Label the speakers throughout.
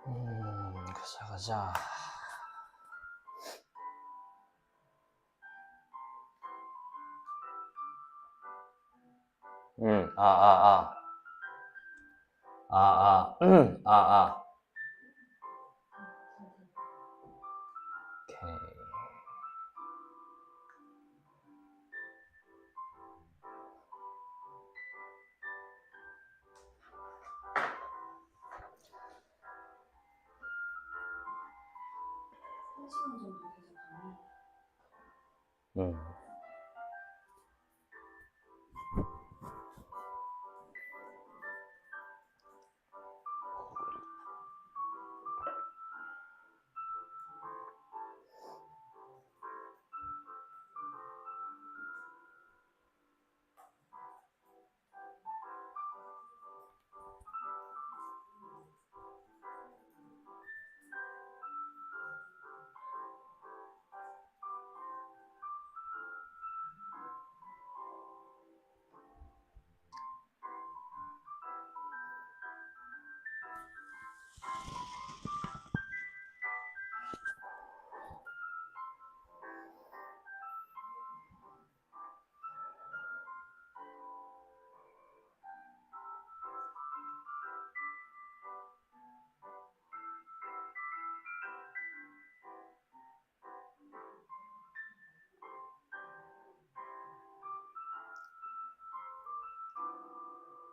Speaker 1: 가자, 가자. 아, 아, 아. 아, 아, 아, 아. 오케이. 음.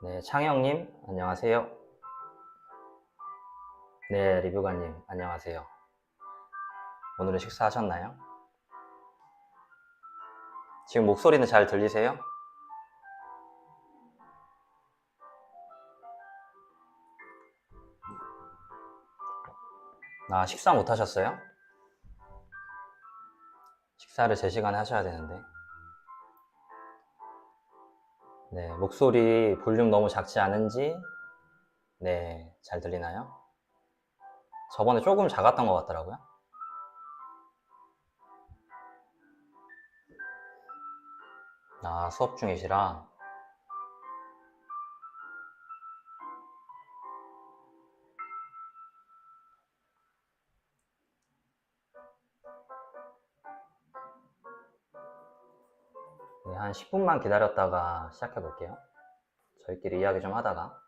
Speaker 1: 네, 창영님, 안녕하세요. 네, 리뷰가님, 안녕하세요. 오늘은 식사하셨나요? 지금 목소리는 잘 들리세요? 아, 식사 못 하셨어요? 식사를 제 시간에 하셔야 되는데. 네, 목소리 볼륨 너무 작지 않은지, 네, 잘 들리나요? 저번에 조금 작았던 것 같더라고요. 아, 수업 중이시라. 네, 한 10분만 기다렸다가 시작해 볼게요. 저희끼리 이야기 좀 하다가.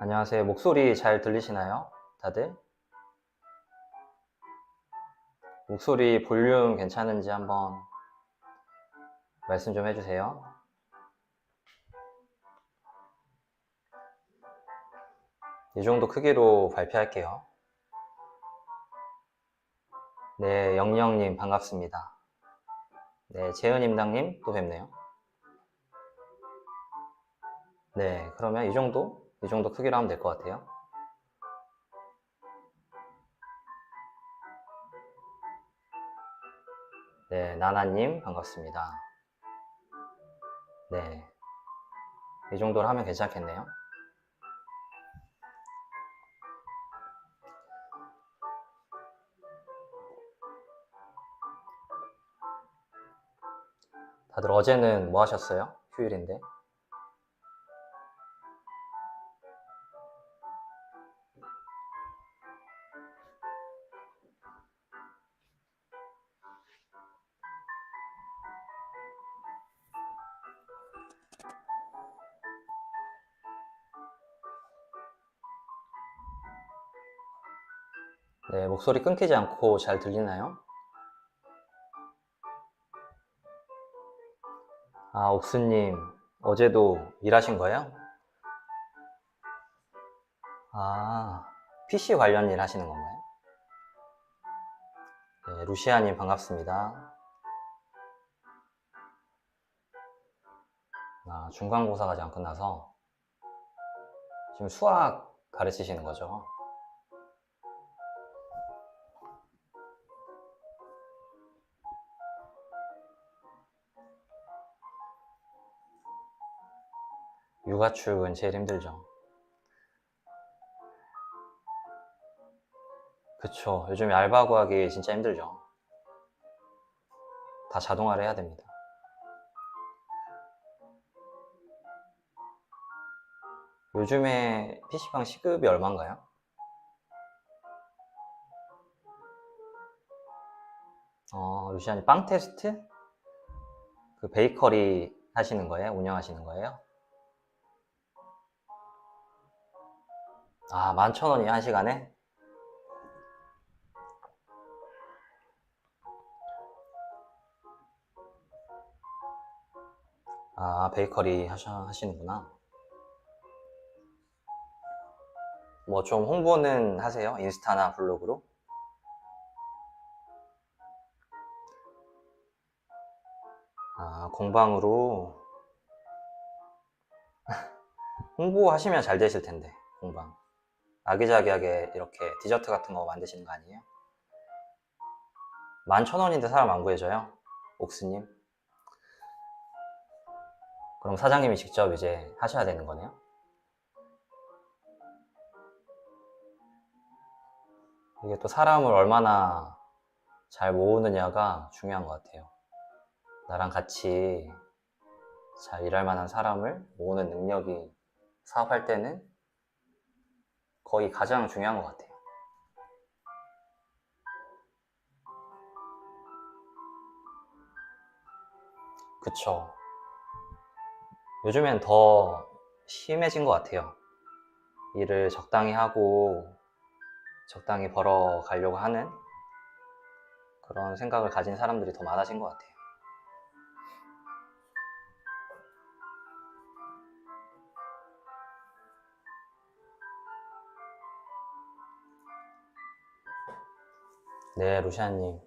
Speaker 1: 안녕하세요. 목소리 잘 들리시나요? 다들? 목소리 볼륨 괜찮은지 한번 말씀 좀 해주세요. 이 정도 크기로 발표할게요. 네, 영영님 반갑습니다. 네, 재은임당님 또 뵙네요. 네, 그러면 이 정도 크기로 하면 될 것 같아요. 네, 나나님 반갑습니다. 네, 이 정도로 하면 괜찮겠네요. 다들 어제는 뭐 하셨어요? 휴일인데. 네, 목소리 끊기지 않고 잘 들리나요? 아, 옥수님, 어제도 일하신 거예요? 아, PC 관련 일 하시는 건가요? 네, 루시아님 반갑습니다. 아, 중간고사가 아직 안 끝나서 지금 수학 가르치시는 거죠? 육아 출근 제일 힘들죠. 그쵸. 요즘에 알바 구하기 진짜 힘들죠. 다 자동화를 해야 됩니다. 요즘에 PC방 시급이 얼마인가요? 루시안이 빵 테스트? 그 베이커리 하시는 거예요? 운영하시는 거예요? 아, 11,000원이요, 한 시간에? 아, 베이커리 하시는구나. 뭐 좀 홍보는 하세요? 인스타나 블로그로? 아, 공방으로 홍보하시면 잘 되실 텐데, 공방. 아기자기하게 이렇게 디저트 같은 거 만드시는 거 아니에요? 11,000원인데 사람 안 구해져요? 옥스님? 그럼 사장님이 직접 이제 하셔야 되는 거네요? 이게 또 사람을 얼마나 잘 모으느냐가 중요한 것 같아요. 나랑 같이 잘 일할 만한 사람을 모으는 능력이 사업할 때는 거의 가장 중요한 것 같아요. 그쵸. 요즘엔 더 심해진 것 같아요. 일을 적당히 하고 적당히 벌어가려고 하는 그런 생각을 가진 사람들이 더 많아진 것 같아요. 네, 루시아님.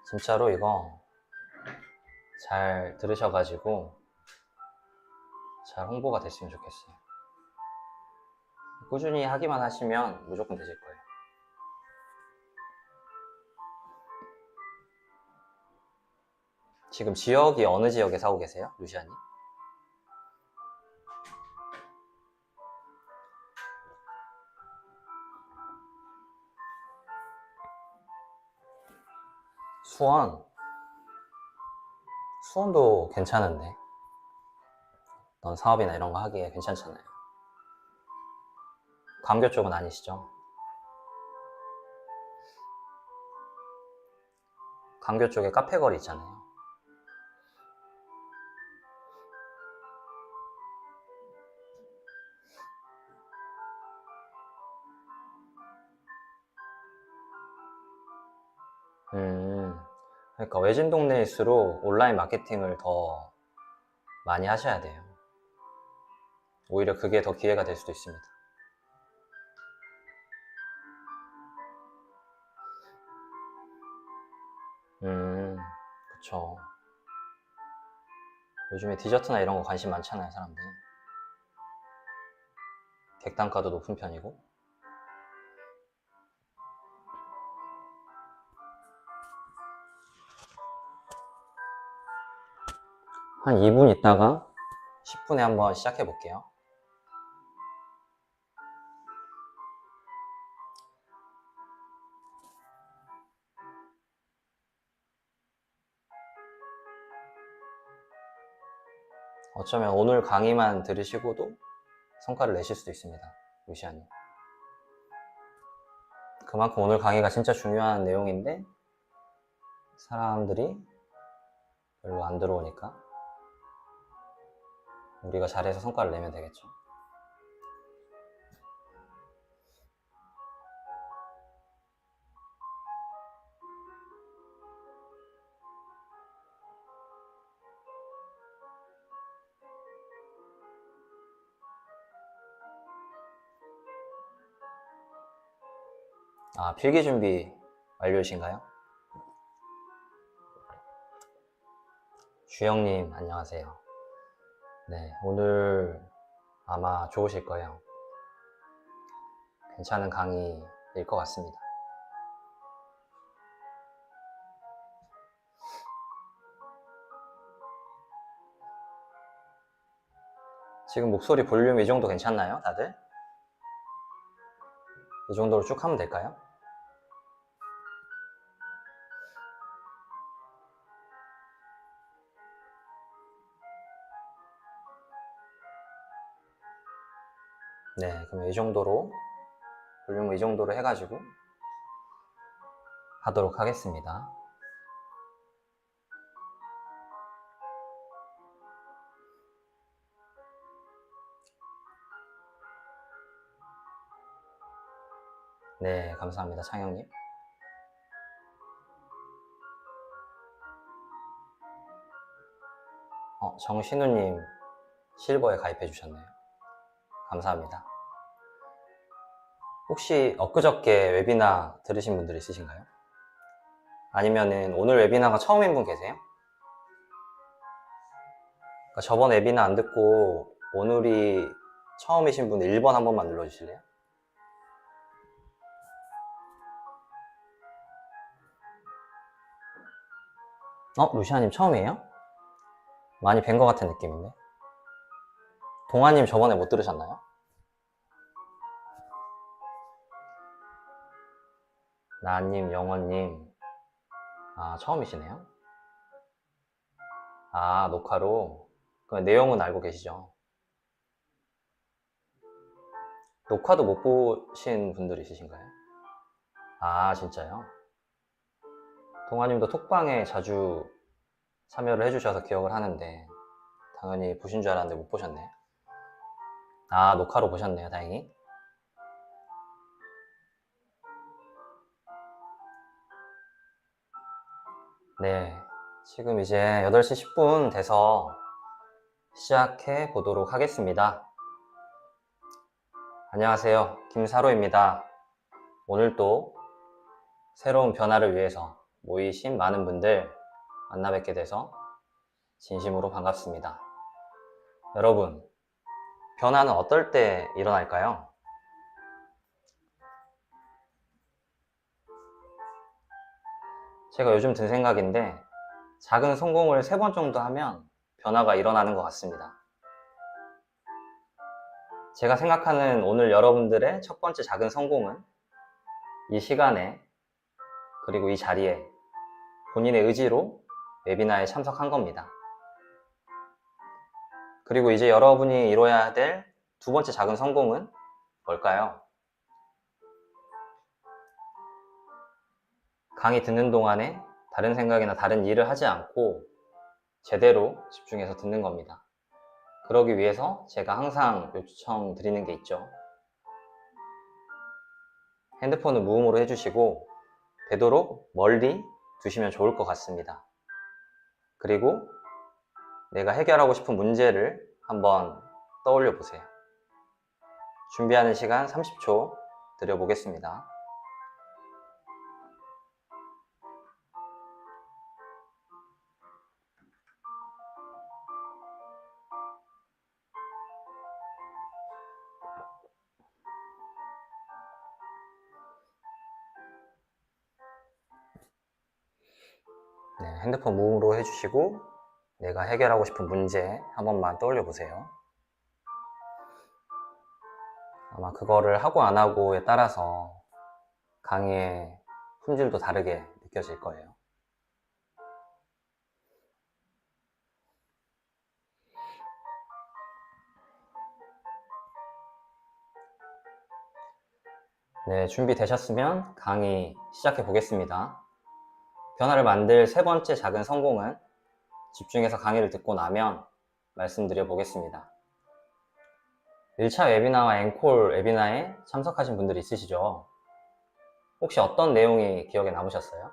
Speaker 1: 진짜로 이거 잘 들으셔가지고 잘 홍보가 됐으면 좋겠어요. 꾸준히 하기만 하시면 무조건 되실 거예요. 지금 지역이 어느 지역에 사고 계세요? 루시아님? 수원? 수원도 괜찮은데 어떤 사업이나 이런 거 하기에 괜찮잖아요. 광교 쪽은 아니시죠? 광교 쪽에 카페거리 있잖아요. 그러니까 외진 동네일수록 온라인 마케팅을 더 많이 하셔야 돼요. 오히려 그게 더 기회가 될 수도 있습니다. 그쵸. 요즘에 디저트나 이런 거 관심 많잖아요, 사람들. 객단가도 높은 편이고. 한 2분 있다가 10분에 한번 시작해 볼게요. 어쩌면 오늘 강의만 들으시고도 성과를 내실 수도 있습니다. 루시아님. 그만큼 오늘 강의가 진짜 중요한 내용인데 사람들이 별로 안 들어오니까 우리가 잘해서 성과를 내면 되겠죠. 아, 필기 준비 완료이신가요? 주영님, 안녕하세요. 네, 오늘 아마 좋으실 거예요. 괜찮은 강의일 것 같습니다. 지금 목소리 볼륨 이 정도 괜찮나요, 다들? 이 정도로 쭉 하면 될까요? 네, 그럼 이 정도로 볼륨을 이 정도로 해가지고 하도록 하겠습니다. 네, 감사합니다, 창영님. 정신우님 실버에 가입해 주셨네요. 감사합니다. 혹시 엊그저께 웨비나 들으신 분들 있으신가요? 아니면은 오늘 웨비나가 처음인 분 계세요? 그러니까 저번 웨비나 안 듣고 오늘이 처음이신 분 1번 한 번만 눌러주실래요? 루시아님 처음이에요? 많이 뵌 것 같은 느낌인데. 동아님 저번에 못 들으셨나요? 나님, 영원님, 처음이시네요? 녹화로. 그럼 내용은 알고 계시죠? 녹화도 못 보신 분들 있으신가요? 진짜요? 동아님도 톡방에 자주 참여를 해주셔서 기억을 하는데 당연히 보신 줄 알았는데 못 보셨네요. 녹화로 보셨네요, 다행히. 네, 지금 이제 8시 10분 돼서 시작해 보도록 하겠습니다. 안녕하세요, 김사로입니다. 오늘 또 새로운 변화를 위해서 모이신 많은 분들 만나 뵙게 돼서 진심으로 반갑습니다. 여러분, 변화는 어떨 때 일어날까요? 제가 요즘 든 생각인데 작은 성공을 3번 정도 하면 변화가 일어나는 것 같습니다. 제가 생각하는 오늘 여러분들의 첫 번째 작은 성공은 이 시간에 그리고 이 자리에 본인의 의지로 웨비나에 참석한 겁니다. 그리고 이제 여러분이 이뤄야 될 두 번째 작은 성공은 뭘까요? 강의 듣는 동안에 다른 생각이나 다른 일을 하지 않고 제대로 집중해서 듣는 겁니다. 그러기 위해서 제가 항상 요청드리는 게 있죠. 핸드폰을 무음으로 해주시고 되도록 멀리 두시면 좋을 것 같습니다. 그리고 내가 해결하고 싶은 문제를 한번 떠올려 보세요. 준비하는 시간 30초 드려보겠습니다. 네, 핸드폰 무음으로 해주시고 내가 해결하고 싶은 문제 한 번만 떠올려 보세요. 아마 그거를 하고 안 하고에 따라서 강의의 품질도 다르게 느껴질 거예요. 네, 준비되셨으면 강의 시작해 보겠습니다. 변화를 만들 세 번째 작은 성공은 집중해서 강의를 듣고 나면 말씀드려 보겠습니다. 1차 웨비나와 앵콜 웨비나에 참석하신 분들이 있으시죠? 혹시 어떤 내용이 기억에 남으셨어요?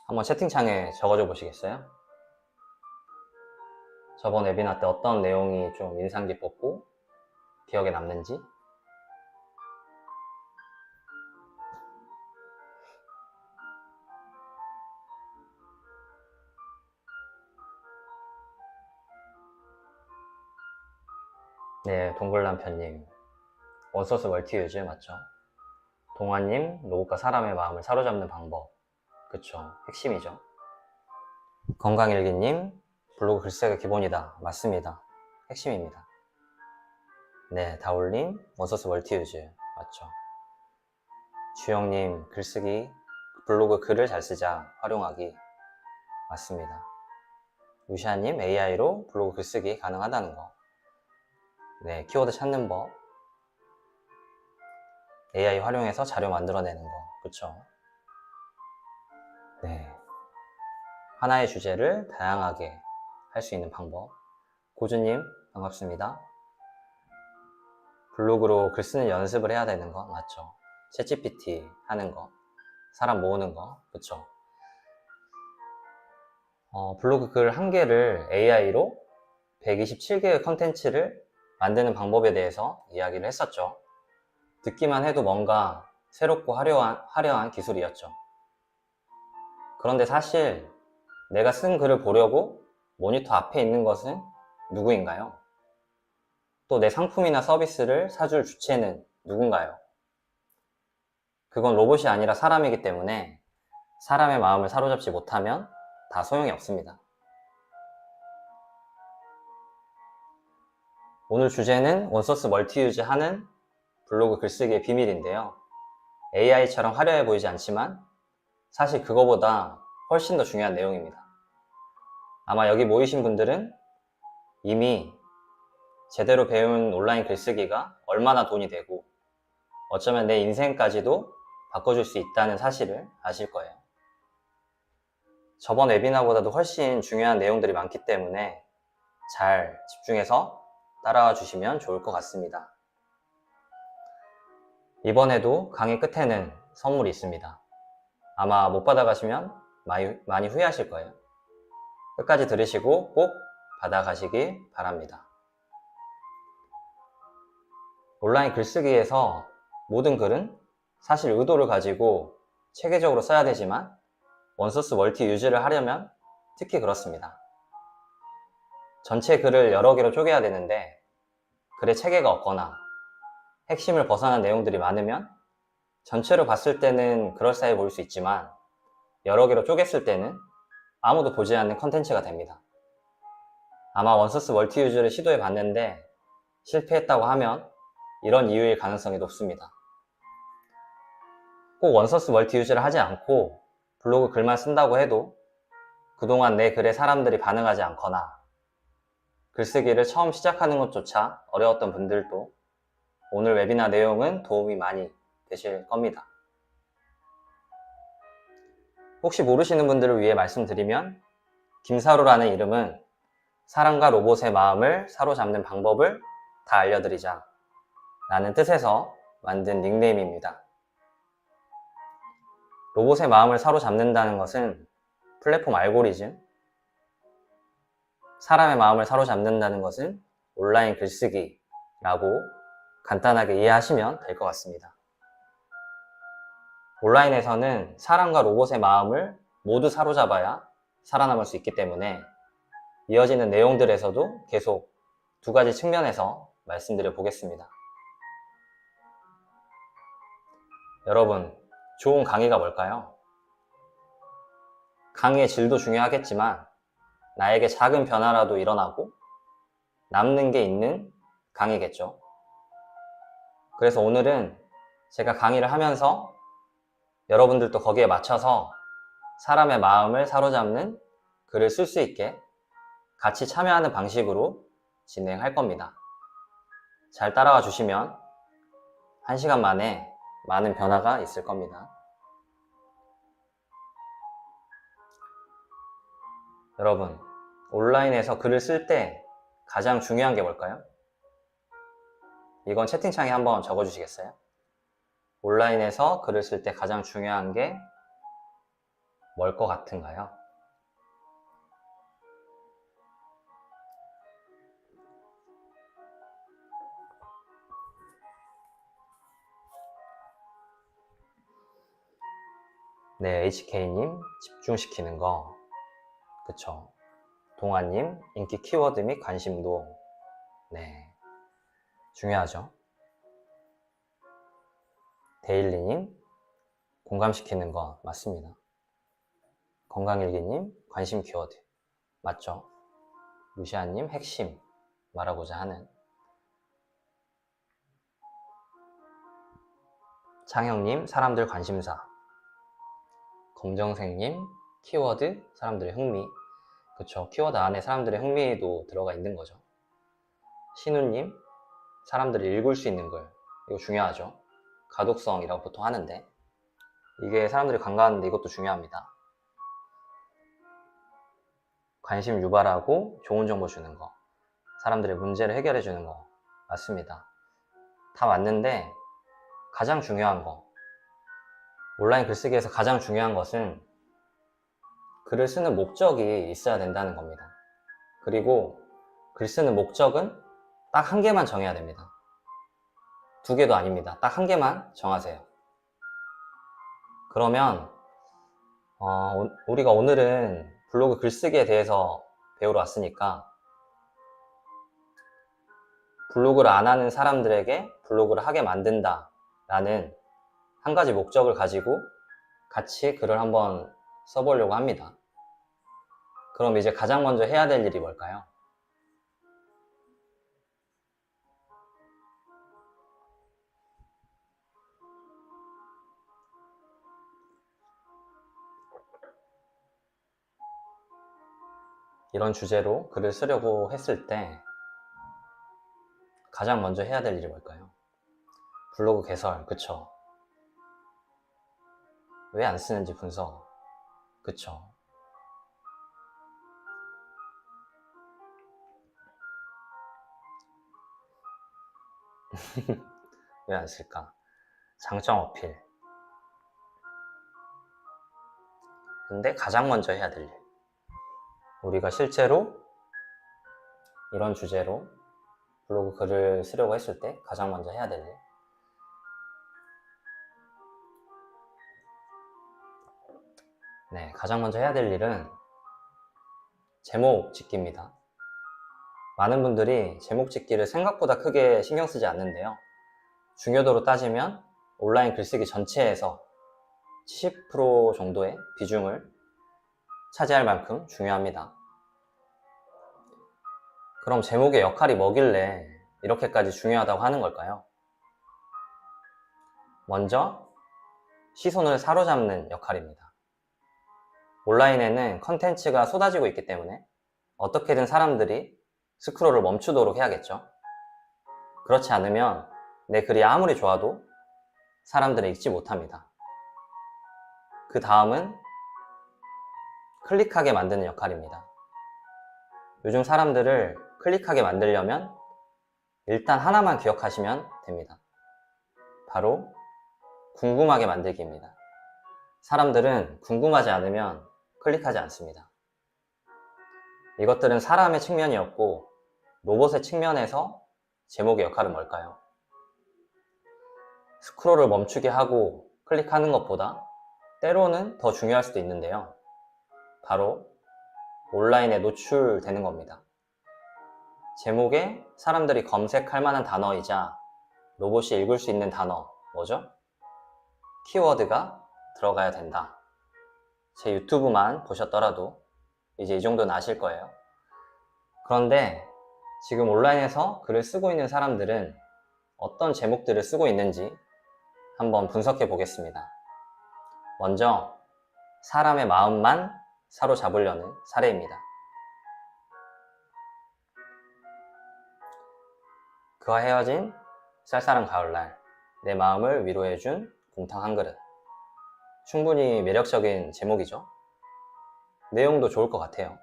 Speaker 1: 한번 채팅창에 적어줘 보시겠어요? 저번 웨비나 때 어떤 내용이 좀 인상 깊었고 기억에 남는지? 네, 동글남편님 원소스 멀티유즈 맞죠? 동아님 로봇과 사람의 마음을 사로잡는 방법, 그쵸, 핵심이죠. 건강일기님, 블로그 글쓰기가 기본이다. 맞습니다. 핵심입니다. 네, 다올님, 원소스 멀티유즈. 맞죠. 주영님, 글쓰기, 블로그 글을 잘 쓰자. 활용하기. 맞습니다. 유시아님, AI로 블로그 글쓰기 가능하다는 거. 네, 키워드 찾는 법. AI 활용해서 자료 만들어내는 거. 그쵸? 네. 하나의 주제를 다양하게 할 수 있는 방법. 고주님, 반갑습니다. 블로그로 글 쓰는 연습을 해야 되는 거 맞죠? 챗GPT 하는 거, 사람 모으는 거, 그쵸? 블로그 글 한 개를 AI로 127개의 컨텐츠를 만드는 방법에 대해서 이야기를 했었죠. 듣기만 해도 뭔가 새롭고 화려한 기술이었죠. 그런데 사실 내가 쓴 글을 보려고 모니터 앞에 있는 것은 누구인가요? 또 내 상품이나 서비스를 사줄 주체는 누군가요? 그건 로봇이 아니라 사람이기 때문에 사람의 마음을 사로잡지 못하면 다 소용이 없습니다. 오늘 주제는 원소스 멀티유즈 하는 블로그 글쓰기의 비밀인데요. AI처럼 화려해 보이지 않지만 사실 그거보다 훨씬 더 중요한 내용입니다. 아마 여기 모이신 분들은 이미 제대로 배운 온라인 글쓰기가 얼마나 돈이 되고 어쩌면 내 인생까지도 바꿔줄 수 있다는 사실을 아실 거예요. 저번 웨비나보다도 훨씬 중요한 내용들이 많기 때문에 잘 집중해서 따라와 주시면 좋을 것 같습니다. 이번에도 강의 끝에는 선물이 있습니다. 아마 못 받아가시면 많이 후회하실 거예요. 끝까지 들으시고 꼭 받아가시기 바랍니다. 온라인 글쓰기에서 모든 글은 사실 의도를 가지고 체계적으로 써야 되지만 원소스 멀티 유즈를 하려면 특히 그렇습니다. 전체 글을 여러 개로 쪼개야 되는데 글에 체계가 없거나 핵심을 벗어난 내용들이 많으면 전체로 봤을 때는 그럴싸해 보일 수 있지만 여러 개로 쪼갰을 때는 아무도 보지 않는 컨텐츠가 됩니다. 아마 원소스 멀티 유즈를 시도해 봤는데 실패했다고 하면 이런 이유일 가능성이 높습니다. 꼭 원소스 멀티 유즈를 하지 않고 블로그 글만 쓴다고 해도 그동안 내 글에 사람들이 반응하지 않거나 글쓰기를 처음 시작하는 것조차 어려웠던 분들도 오늘 웨비나 내용은 도움이 많이 되실 겁니다. 혹시 모르시는 분들을 위해 말씀드리면 김사루라는 이름은 사람과 로봇의 마음을 사로잡는 방법을 다 알려드리자 라는 뜻에서 만든 닉네임입니다. 로봇의 마음을 사로잡는다는 것은 플랫폼 알고리즘, 사람의 마음을 사로잡는다는 것은 온라인 글쓰기라고 간단하게 이해하시면 될 것 같습니다. 온라인에서는 사람과 로봇의 마음을 모두 사로잡아야 살아남을 수 있기 때문에 이어지는 내용들에서도 계속 두 가지 측면에서 말씀드려 보겠습니다. 여러분, 좋은 강의가 뭘까요? 강의의 질도 중요하겠지만 나에게 작은 변화라도 일어나고 남는 게 있는 강의겠죠. 그래서 오늘은 제가 강의를 하면서 여러분들도 거기에 맞춰서 사람의 마음을 사로잡는 글을 쓸 수 있게 같이 참여하는 방식으로 진행할 겁니다. 잘 따라와 주시면 1시간 만에 많은 변화가 있을 겁니다. 여러분, 온라인에서 글을 쓸 때 가장 중요한 게 뭘까요? 이건 채팅창에 한번 적어주시겠어요? 온라인에서 글을 쓸 때 가장 중요한 게 뭘 것 같은가요? 네, HK님 집중시키는 거, 그쵸? 동아님 인기 키워드 및 관심도, 네, 중요하죠. 데일리님 공감시키는 거 맞습니다. 건강일기님 관심 키워드. 맞죠? 루시아님 핵심 말하고자 하는. 창영님 사람들 관심사. 검정색님 키워드 사람들의 흥미. 그쵸, 키워드 안에 사람들의 흥미도 들어가 있는 거죠. 신우님 사람들이 읽을 수 있는 글. 이거 중요하죠. 가독성이라고 보통 하는데 이게 사람들이 관가하는데 이것도 중요합니다. 관심 유발하고 좋은 정보 주는 거, 사람들의 문제를 해결해 주는 거 맞습니다. 다 맞는데 가장 중요한 거, 온라인 글쓰기에서 가장 중요한 것은 글을 쓰는 목적이 있어야 된다는 겁니다. 그리고 글 쓰는 목적은 딱 한 개만 정해야 됩니다. 두 개도 아닙니다. 딱 한 개만 정하세요. 그러면 우리가 오늘은 블로그 글쓰기에 대해서 배우러 왔으니까 블로그를 안 하는 사람들에게 블로그를 하게 만든다 라는 한 가지 목적을 가지고 같이 글을 한번 써보려고 합니다. 그럼 이제 가장 먼저 해야 될 일이 뭘까요? 이런 주제로 글을 쓰려고 했을 때 가장 먼저 해야 될 일이 뭘까요? 블로그 개설, 그쵸? 왜 안 쓰는지 분석, 그쵸? 왜 안 쓸까? 장점 어필. 근데 가장 먼저 해야 될 일, 우리가 실제로 이런 주제로 블로그 글을 쓰려고 했을 때 가장 먼저 해야 될 일, 네, 가장 먼저 해야 될 일은 제목 짓기입니다. 많은 분들이 제목 짓기를 생각보다 크게 신경 쓰지 않는데요, 중요도로 따지면 온라인 글쓰기 전체에서 70% 정도의 비중을 차지할 만큼 중요합니다. 그럼 제목의 역할이 뭐길래 이렇게까지 중요하다고 하는 걸까요? 먼저 시선을 사로잡는 역할입니다. 온라인에는 컨텐츠가 쏟아지고 있기 때문에 어떻게든 사람들이 스크롤을 멈추도록 해야겠죠. 그렇지 않으면 내 글이 아무리 좋아도 사람들은 읽지 못합니다. 그 다음은 클릭하게 만드는 역할입니다. 요즘 사람들을 클릭하게 만들려면 일단 하나만 기억하시면 됩니다. 바로 궁금하게 만들기입니다. 사람들은 궁금하지 않으면 클릭하지 않습니다. 이것들은 사람의 측면이었고 로봇의 측면에서 제목의 역할은 뭘까요? 스크롤을 멈추게 하고 클릭하는 것보다 때로는 더 중요할 수도 있는데요, 바로 온라인에 노출되는 겁니다. 제목에 사람들이 검색할 만한 단어이자 로봇이 읽을 수 있는 단어, 뭐죠? 키워드가 들어가야 된다. 제 유튜브만 보셨더라도 이제 이 정도는 아실 거예요. 그런데 지금 온라인에서 글을 쓰고 있는 사람들은 어떤 제목들을 쓰고 있는지 한번 분석해 보겠습니다. 먼저 사람의 마음만 사로잡으려는 사례입니다. 그와 헤어진 쌀쌀한 가을날, 내 마음을 위로해준 곰탕 한 그릇. 충분히 매력적인 제목이죠. 내용도 좋을 것 같아요.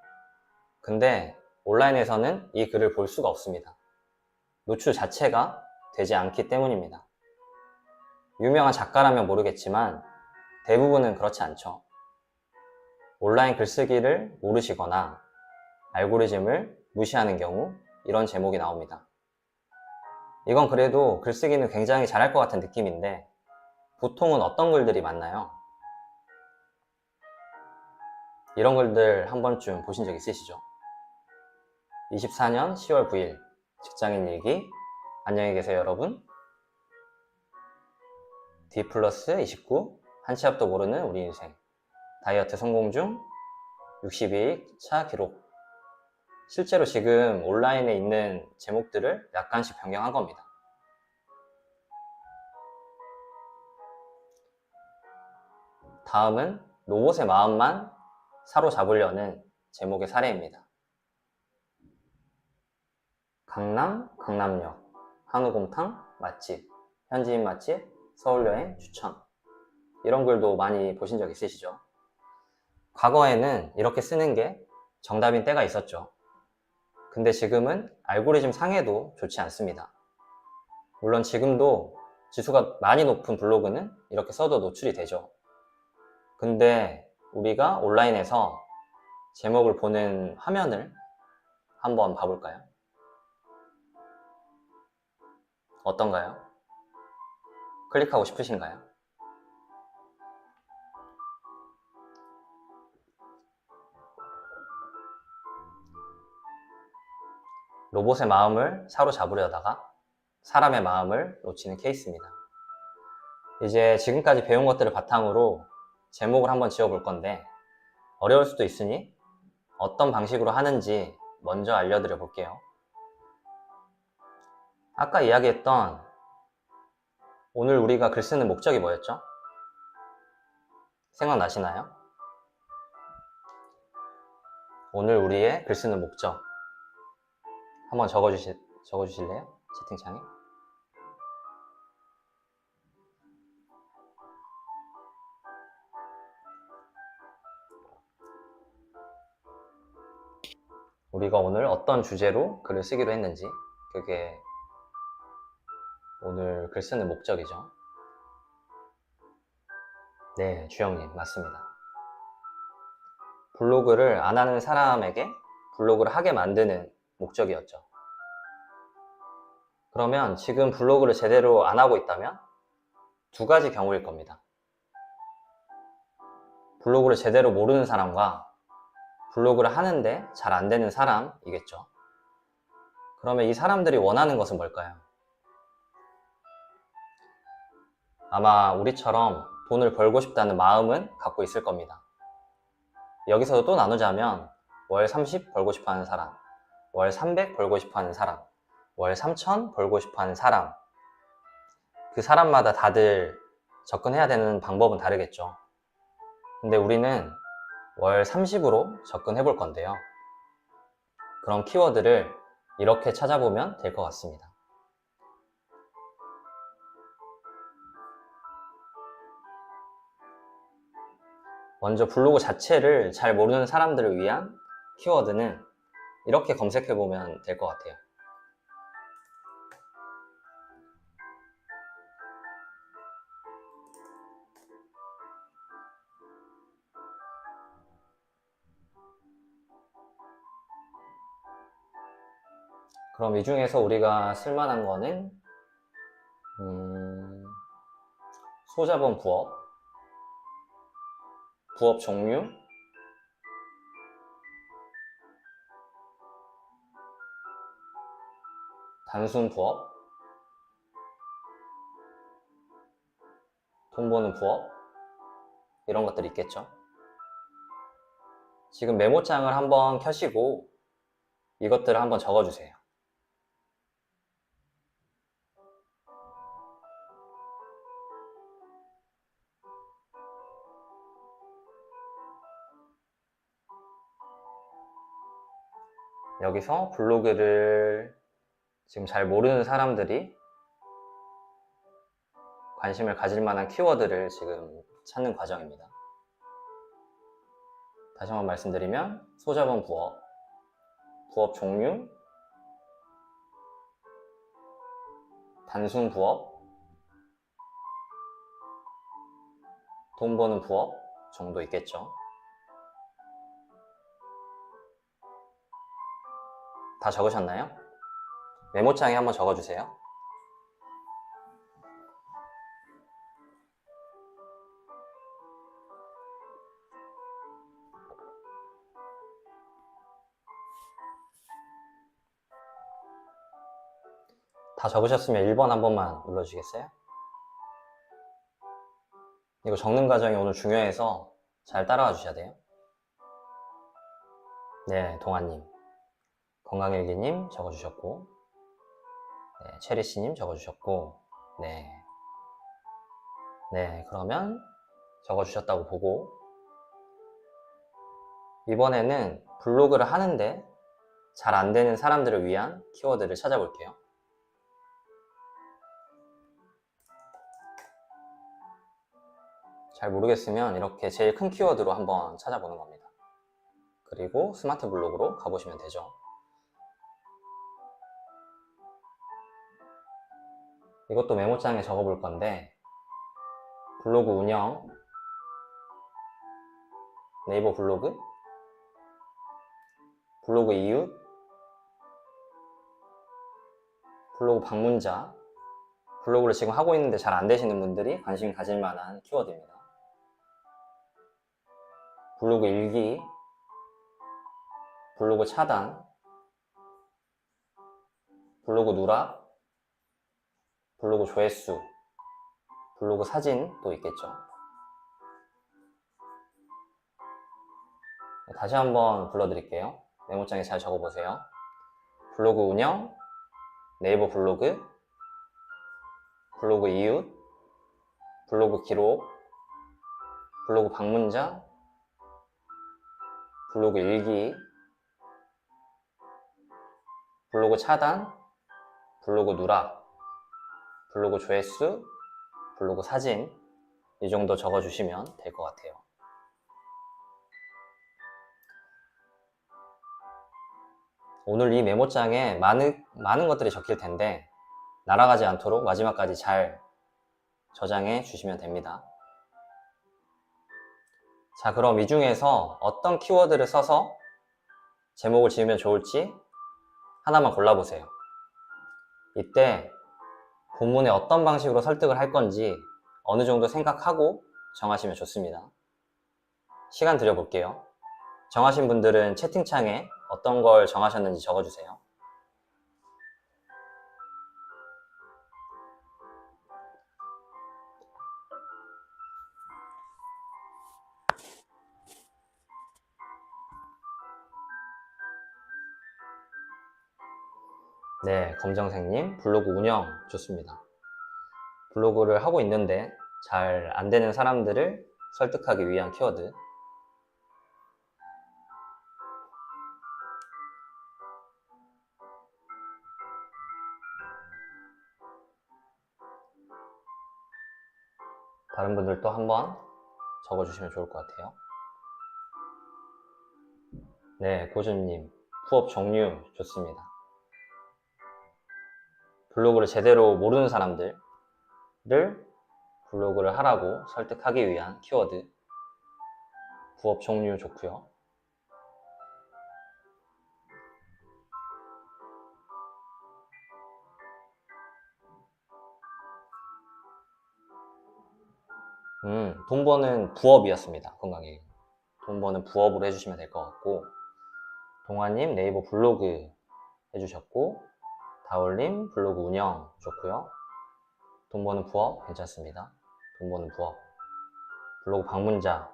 Speaker 1: 근데 온라인에서는 이 글을 볼 수가 없습니다. 노출 자체가 되지 않기 때문입니다. 유명한 작가라면 모르겠지만 대부분은 그렇지 않죠. 온라인 글쓰기를 모르시거나 알고리즘을 무시하는 경우 이런 제목이 나옵니다. 이건 그래도 글쓰기는 굉장히 잘할 것 같은 느낌인데 보통은 어떤 글들이 많나요? 이런 글들 한 번쯤 보신 적 있으시죠? 24년 10월 9일 직장인 일기. 안녕히 계세요 여러분. D+29 한 치 앞도 모르는 우리 인생. 다이어트 성공 중. 62차 기록. 실제로 지금 온라인에 있는 제목들을 약간씩 변경한 겁니다. 다음은 로봇의 마음만 사로잡으려는 제목의 사례입니다. 강남, 강남역, 한우곰탕, 맛집, 현지인 맛집, 서울여행 추천. 이런 글도 많이 보신 적 있으시죠? 과거에는 이렇게 쓰는 게 정답인 때가 있었죠. 근데 지금은 알고리즘 상해도 좋지 않습니다. 물론 지금도 지수가 많이 높은 블로그는 이렇게 써도 노출이 되죠. 근데 우리가 온라인에서 제목을 보는 화면을 한번 봐볼까요? 어떤가요? 클릭하고 싶으신가요? 로봇의 마음을 사로잡으려다가 사람의 마음을 놓치는 케이스입니다. 이제 지금까지 배운 것들을 바탕으로 제목을 한번 지어볼 건데 어려울 수도 있으니 어떤 방식으로 하는지 먼저 알려드려 볼게요. 아까 이야기했던 오늘 우리가 글 쓰는 목적이 뭐였죠? 생각나시나요? 오늘 우리의 글 쓰는 목적 한번 적어주실래요? 채팅창에. 우리가 오늘 어떤 주제로 글을 쓰기로 했는지, 그게 오늘 글 쓰는 목적이죠. 네, 주영님 맞습니다. 블로그를 안 하는 사람에게 블로그를 하게 만드는 목적이었죠. 그러면 지금 블로그를 제대로 안 하고 있다면 두 가지 경우일 겁니다. 블로그를 제대로 모르는 사람과 블로그를 하는데 잘 안 되는 사람이겠죠. 그러면 이 사람들이 원하는 것은 뭘까요? 아마 우리처럼 돈을 벌고 싶다는 마음은 갖고 있을 겁니다. 여기서도 또 나누자면 월 30 벌고 싶어 하는 사람, 월 300 벌고 싶어 하는 사람, 월 3000 벌고 싶어 하는 사람, 그 사람마다 다들 접근해야 되는 방법은 다르겠죠. 근데 우리는 월 30으로 접근해 볼 건데요. 그럼 키워드를 이렇게 찾아보면 될 것 같습니다. 먼저 블로그 자체를 잘 모르는 사람들을 위한 키워드는 이렇게 검색해 보면 될 것 같아요. 그럼 이 중에서 우리가 쓸만한 거는 소자본 부업, 부업 종류, 단순 부업, 돈 버는 부업, 이런 것들이 있겠죠. 지금 메모장을 한번 켜시고 이것들을 한번 적어주세요. 여기서 블로그를 지금 잘 모르는 사람들이 관심을 가질 만한 키워드를 지금 찾는 과정입니다. 다시 한번 말씀드리면 소자본 부업, 부업 종류, 단순 부업, 돈 버는 부업 정도 있겠죠. 다 적으셨나요? 메모장에 한번 적어주세요. 다 적으셨으면 1번 한 번만 눌러주시겠어요? 이거 적는 과정이 오늘 중요해서 잘 따라와 주셔야 돼요. 네, 동아님, 건강일기님 적어주셨고, 네, 체리씨님 적어주셨고, 네, 네, 그러면 적어주셨다고 보고, 이번에는 블로그를 하는데 잘 안 되는 사람들을 위한 키워드를 찾아볼게요. 잘 모르겠으면 이렇게 제일 큰 키워드로 한번 찾아보는 겁니다. 그리고 스마트 블로그로 가보시면 되죠. 이것도 메모장에 적어볼 건데, 블로그 운영, 네이버 블로그, 블로그 이웃, 블로그 방문자, 블로그를 지금 하고 있는데 잘 안 되시는 분들이 관심 가질 만한 키워드입니다. 블로그 일기, 블로그 차단, 블로그 누락, 블로그 조회수, 블로그 사진도 있겠죠. 다시 한번 불러드릴게요. 메모장에 잘 적어보세요. 블로그 운영, 네이버 블로그, 블로그 이웃, 블로그 기록, 블로그 방문자, 블로그 일기, 블로그 차단, 블로그 누락, 블로그 조회수, 블로그 사진, 이 정도 적어주시면 될 것 같아요. 오늘 이 메모장에 많은 것들이 적힐 텐데 날아가지 않도록 마지막까지 잘 저장해 주시면 됩니다. 자, 그럼 이 중에서 어떤 키워드를 써서 제목을 지으면 좋을지 하나만 골라보세요. 이때 본문에 어떤 방식으로 설득을 할 건지 어느 정도 생각하고 정하시면 좋습니다. 시간 들여볼게요. 정하신 분들은 채팅창에 어떤 걸 정하셨는지 적어주세요. 네, 검정색님, 블로그 운영 좋습니다. 블로그를 하고 있는데 잘 안 되는 사람들을 설득하기 위한 키워드. 다른 분들도 한번 적어주시면 좋을 것 같아요. 네, 고준님, 부업 종류 좋습니다. 블로그를 제대로 모르는 사람들을 블로그를 하라고 설득하기 위한 키워드. 부업 종류 좋고요. 돈 버는 부업이었습니다. 건강에. 돈 버는 부업으로 해주시면 될 것 같고, 동아님 네이버 블로그 해주셨고, 다올님 블로그 운영 좋고요. 돈 버는 부업 괜찮습니다. 돈 버는 부업. 블로그 방문자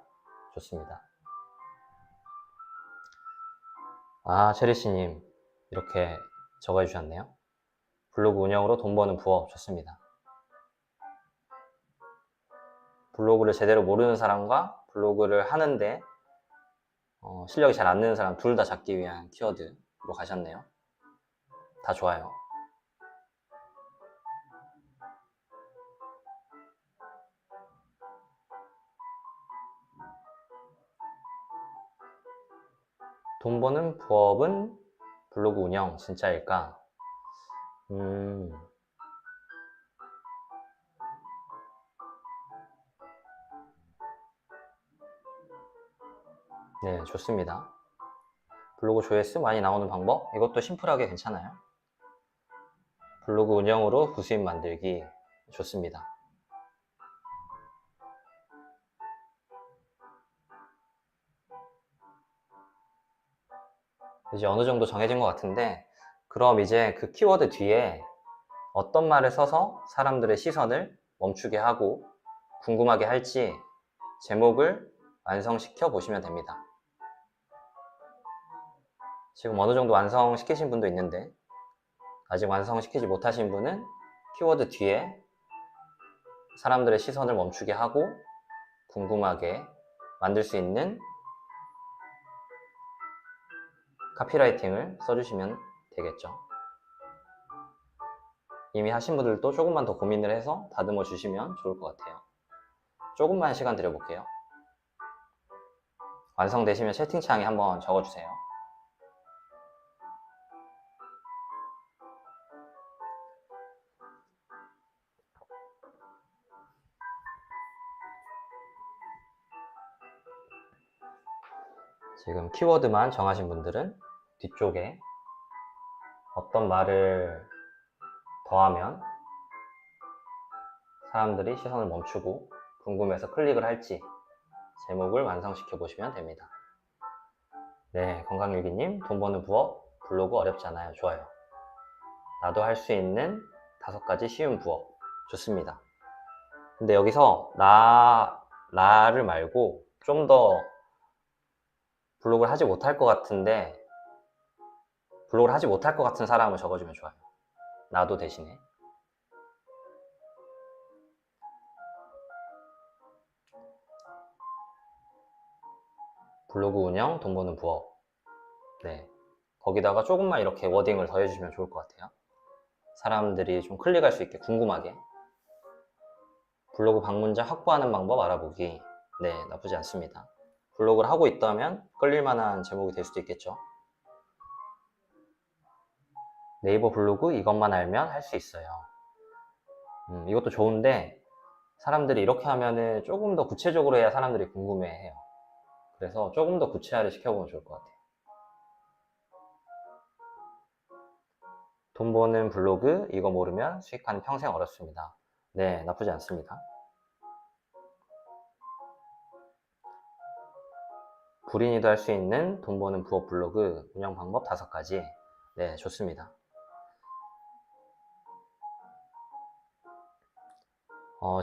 Speaker 1: 좋습니다. 아, 체리씨님 이렇게 적어주셨네요. 블로그 운영으로 돈 버는 부업 좋습니다. 블로그를 제대로 모르는 사람과 블로그를 하는데 실력이 잘 안 되는 사람 둘 다 잡기 위한 키워드로 가셨네요. 다 좋아요. 돈 버는 부업은 블로그 운영 진짜일까? 네, 좋습니다. 블로그 조회수 많이 나오는 방법? 이것도 심플하게 괜찮아요. 블로그 운영으로 부수입 만들기 좋습니다. 이제 어느 정도 정해진 것 같은데, 그럼 이제 그 키워드 뒤에 어떤 말을 써서 사람들의 시선을 멈추게 하고 궁금하게 할지 제목을 완성시켜 보시면 됩니다. 지금 어느 정도 완성시키신 분도 있는데 아직 완성시키지 못하신 분은 키워드 뒤에 사람들의 시선을 멈추게 하고 궁금하게 만들 수 있는 카피라이팅을 써주시면 되겠죠. 이미 하신 분들도 조금만 더 고민을 해서 다듬어 주시면 좋을 것 같아요. 조금만 시간 드려볼게요. 완성되시면 채팅창에 한번 적어주세요. 지금 키워드만 정하신 분들은 뒤쪽에 어떤 말을 더하면 사람들이 시선을 멈추고 궁금해서 클릭을 할지 제목을 완성시켜 보시면 됩니다. 네, 건강일기님, 돈 버는 부업, 블로그 어렵지 않아요. 좋아요. 나도 할 수 있는 5가지 쉬운 부업. 좋습니다. 근데 여기서 나를 말고 좀 더 블로그를 하지 못할 것 같은데 블로그를 하지 못할 것 같은 사람을 적어주면 좋아요. 나도 대신에. 블로그 운영, 돈 버는 부업. 네, 거기다가 조금만 이렇게 워딩을 더해주시면 좋을 것 같아요. 사람들이 좀 클릭할 수 있게 궁금하게. 블로그 방문자 확보하는 방법 알아보기. 네, 나쁘지 않습니다. 블로그를 하고 있다면 끌릴만한 제목이 될 수도 있겠죠. 네이버 블로그 이것만 알면 할 수 있어요. 이것도 좋은데 사람들이 이렇게 하면은 조금 더 구체적으로 해야 사람들이 궁금해해요. 그래서 조금 더 구체화를 시켜보면 좋을 것 같아요. 돈 버는 블로그 이거 모르면 수익하는 평생 어렵습니다. 네, 나쁘지 않습니다. 불인이도 할 수 있는 돈 버는 부업 블로그 운영 방법 5가지. 네, 좋습니다.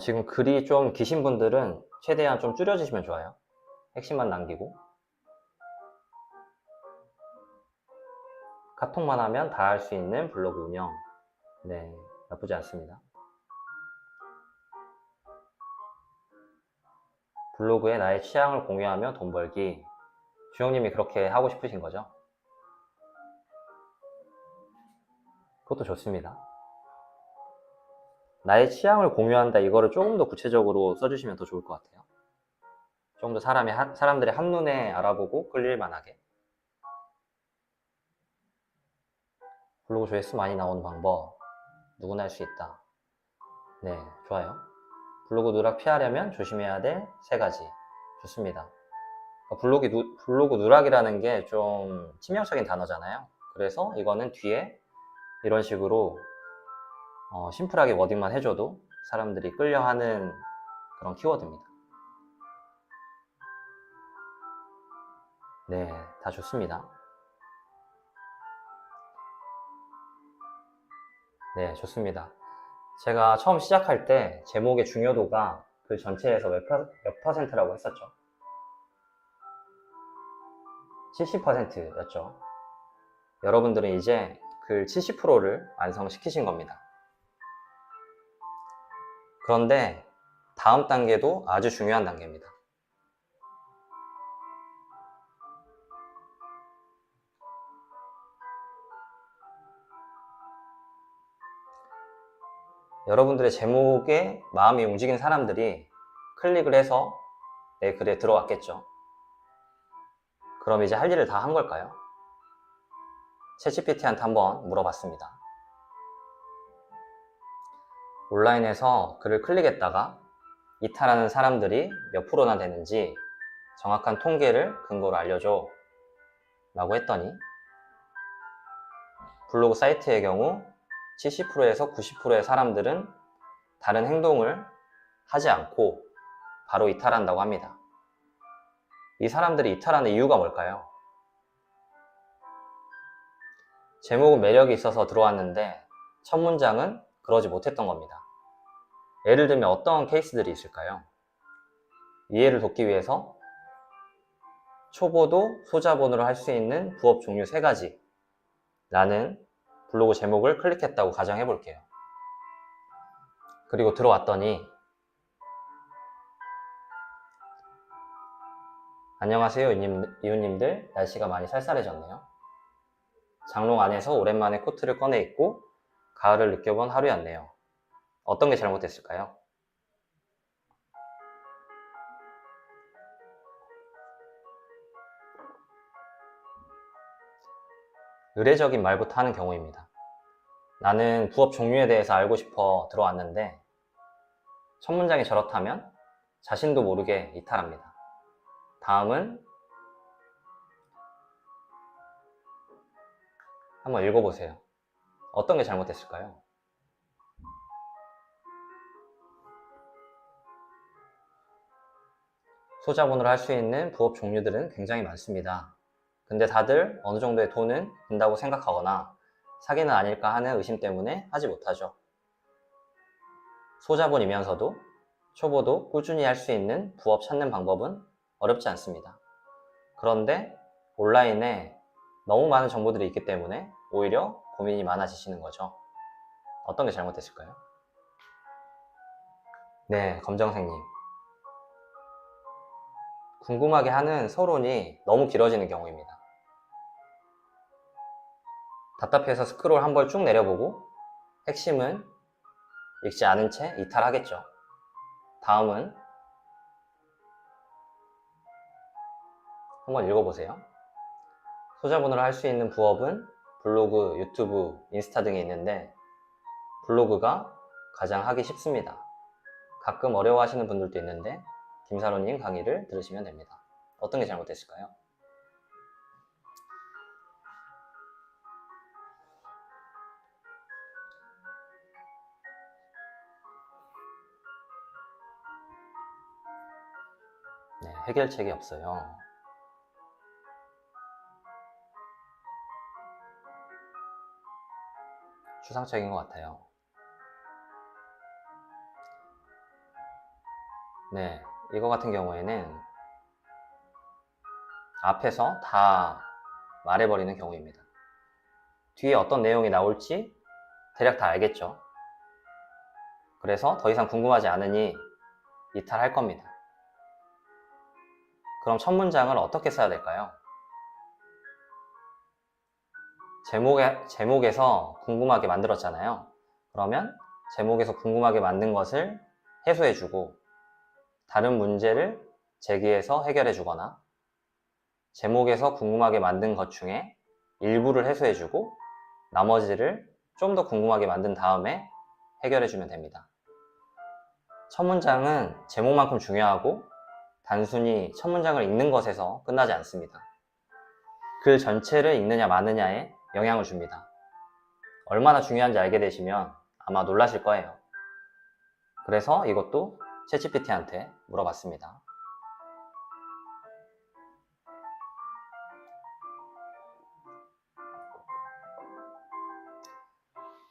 Speaker 1: 지금 글이 좀 기신 분들은 최대한 좀 줄여주시면 좋아요. 핵심만 남기고. 카톡만 하면 다 할 수 있는 블로그 운영. 네, 나쁘지 않습니다. 블로그에 나의 취향을 공유하며 돈 벌기. 주영님이 그렇게 하고 싶으신 거죠? 그것도 좋습니다. 나의 취향을 공유한다 이거를 조금 더 구체적으로 써주시면 더 좋을 것 같아요. 좀 더 사람들이 한눈에 알아보고 끌릴 만하게. 블로그 조회수 많이 나오는 방법 누구나 할 수 있다. 네, 좋아요. 블로그 누락 피하려면 조심해야 될 3가지. 좋습니다. 블로그 누락이라는 게 좀 치명적인 단어잖아요. 그래서 이거는 뒤에 이런 식으로 심플하게 워딩만 해줘도 사람들이 끌려하는 그런 키워드입니다. 네, 다 좋습니다. 네, 좋습니다. 제가 처음 시작할 때 제목의 중요도가 글 전체에서 몇 퍼센트라고 했었죠? 70%였죠. 여러분들은 이제 글 70%를 완성시키신 겁니다. 그런데 다음 단계도 아주 중요한 단계입니다. 여러분들의 제목에 마음이 움직인 사람들이 클릭을 해서 내 글에 들어왔겠죠. 그럼 이제 할 일을 다 한 걸까요? 챗GPT한테 한번 물어봤습니다. 온라인에서 글을 클릭했다가 이탈하는 사람들이 몇 프로나 되는지 정확한 통계를 근거로 알려줘 라고 했더니 블로그 사이트의 경우 70%에서 90%의 사람들은 다른 행동을 하지 않고 바로 이탈한다고 합니다. 이 사람들이 이탈하는 이유가 뭘까요? 제목은 매력이 있어서 들어왔는데 첫 문장은 그러지 못했던 겁니다. 예를 들면 어떤 케이스들이 있을까요? 이해를 돕기 위해서 초보도 소자본으로 할 수 있는 부업 종류 3가지 라는 블로그 제목을 클릭했다고 가정해 볼게요. 그리고 들어왔더니 안녕하세요 이웃님들, 날씨가 많이 쌀쌀해졌네요. 장롱 안에서 오랜만에 코트를 꺼내 입고 가을을 느껴본 하루였네요. 어떤 게 잘못됐을까요? 의례적인 말부터 하는 경우입니다. 나는 부업 종류에 대해서 알고 싶어 들어왔는데 첫 문장이 저렇다면 자신도 모르게 이탈합니다. 다음은 한번 읽어보세요. 어떤 게 잘못됐을까요? 소자본으로 할 수 있는 부업 종류들은 굉장히 많습니다. 근데 다들 어느 정도의 돈은 든다고 생각하거나 사기는 아닐까 하는 의심 때문에 하지 못하죠. 소자본이면서도 초보도 꾸준히 할 수 있는 부업 찾는 방법은 어렵지 않습니다. 그런데 온라인에 너무 많은 정보들이 있기 때문에 오히려 고민이 많아지시는 거죠. 어떤 게 잘못됐을까요? 네, 검정색님. 궁금하게 하는 서론이 너무 길어지는 경우입니다. 답답해서 스크롤 한 번 쭉 내려보고 핵심은 읽지 않은 채 이탈하겠죠. 다음은 한번 읽어보세요. 소자본으로 할 수 있는 부업은 블로그, 유튜브, 인스타 등이 있는데 블로그가 가장 하기 쉽습니다. 가끔 어려워하시는 분들도 있는데 김사로님 강의를 들으시면 됩니다. 어떤 게 잘못됐을까요? 네, 해결책이 없어요. 추상적인 것 같아요. 네, 이거 같은 경우에는 앞에서 다 말해버리는 경우입니다. 뒤에 어떤 내용이 나올지 대략 다 알겠죠. 그래서 더 이상 궁금하지 않으니 이탈할 겁니다. 그럼 첫 문장을 어떻게 써야 될까요? 제목에서 궁금하게 만들었잖아요. 그러면 제목에서 궁금하게 만든 것을 해소해주고 다른 문제를 제기해서 해결해주거나 제목에서 궁금하게 만든 것 중에 일부를 해소해주고 나머지를 좀 더 궁금하게 만든 다음에 해결해주면 됩니다. 첫 문장은 제목만큼 중요하고 단순히 첫 문장을 읽는 것에서 끝나지 않습니다. 글 전체를 읽느냐 마느냐에 영향을 줍니다. 얼마나 중요한지 알게 되시면 아마 놀라실 거예요. 그래서 이것도 챗GPT한테 물어봤습니다.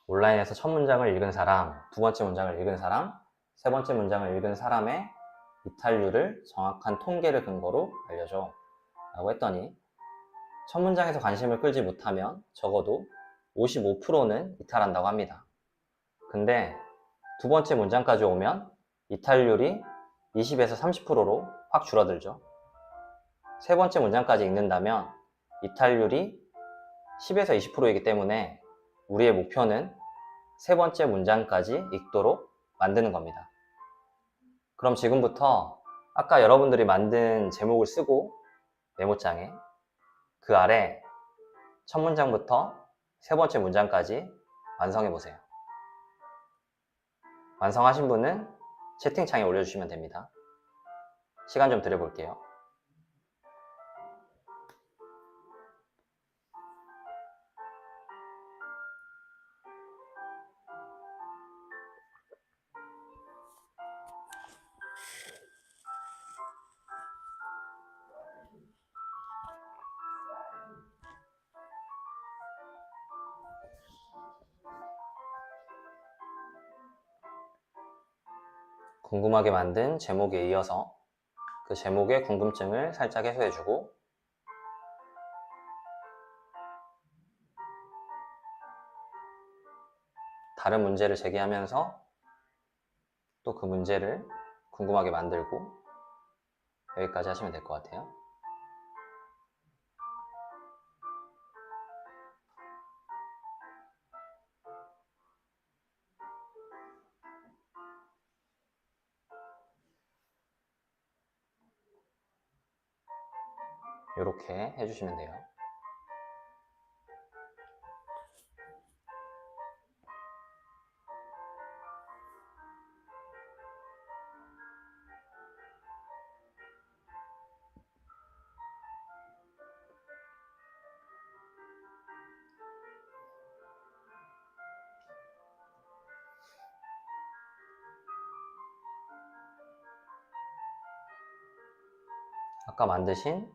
Speaker 1: 온라인에서 첫 문장을 읽은 사람, 두 번째 문장을 읽은 사람, 세 번째 문장을 읽은 사람의 이탈률을 정확한 통계를 근거로 알려줘 라고 했더니 첫 문장에서 관심을 끌지 못하면 적어도 55%는 이탈한다고 합니다. 근데 두 번째 문장까지 오면 이탈률이 20에서 30%로 확 줄어들죠. 세 번째 문장까지 읽는다면 이탈률이 10에서 20%이기 때문에 우리의 목표는 세 번째 문장까지 읽도록 만드는 겁니다. 그럼 지금부터 아까 여러분들이 만든 제목을 쓰고 메모장에 그 아래 첫 문장부터 세 번째 문장까지 완성해 보세요. 완성하신 분은 채팅창에 올려주시면 됩니다. 시간 좀 드려볼게요. 궁금하게 만든 제목에 이어서 그 제목의 궁금증을 살짝 해소해주고 다른 문제를 제기하면서 또 그 문제를 궁금하게 만들고, 여기까지 하시면 될 것 같아요. 이렇게 해주시면 돼요. 아까 만드신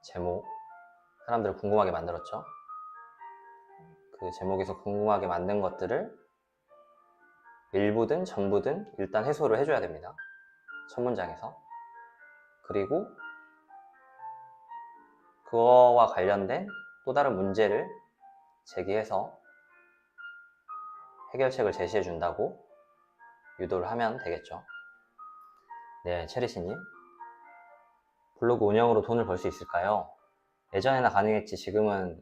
Speaker 1: 제목, 사람들을 궁금하게 만들었죠? 그 제목에서 궁금하게 만든 것들을 일부든 전부든 일단 해소를 해줘야 됩니다. 첫 문장에서. 그리고 그거와 관련된 또 다른 문제를 제기해서 해결책을 제시해 준다고 유도를 하면 되겠죠. 네, 체리씨님. 블로그 운영으로 돈을 벌 수 있을까요? 예전에나 가능했지 지금은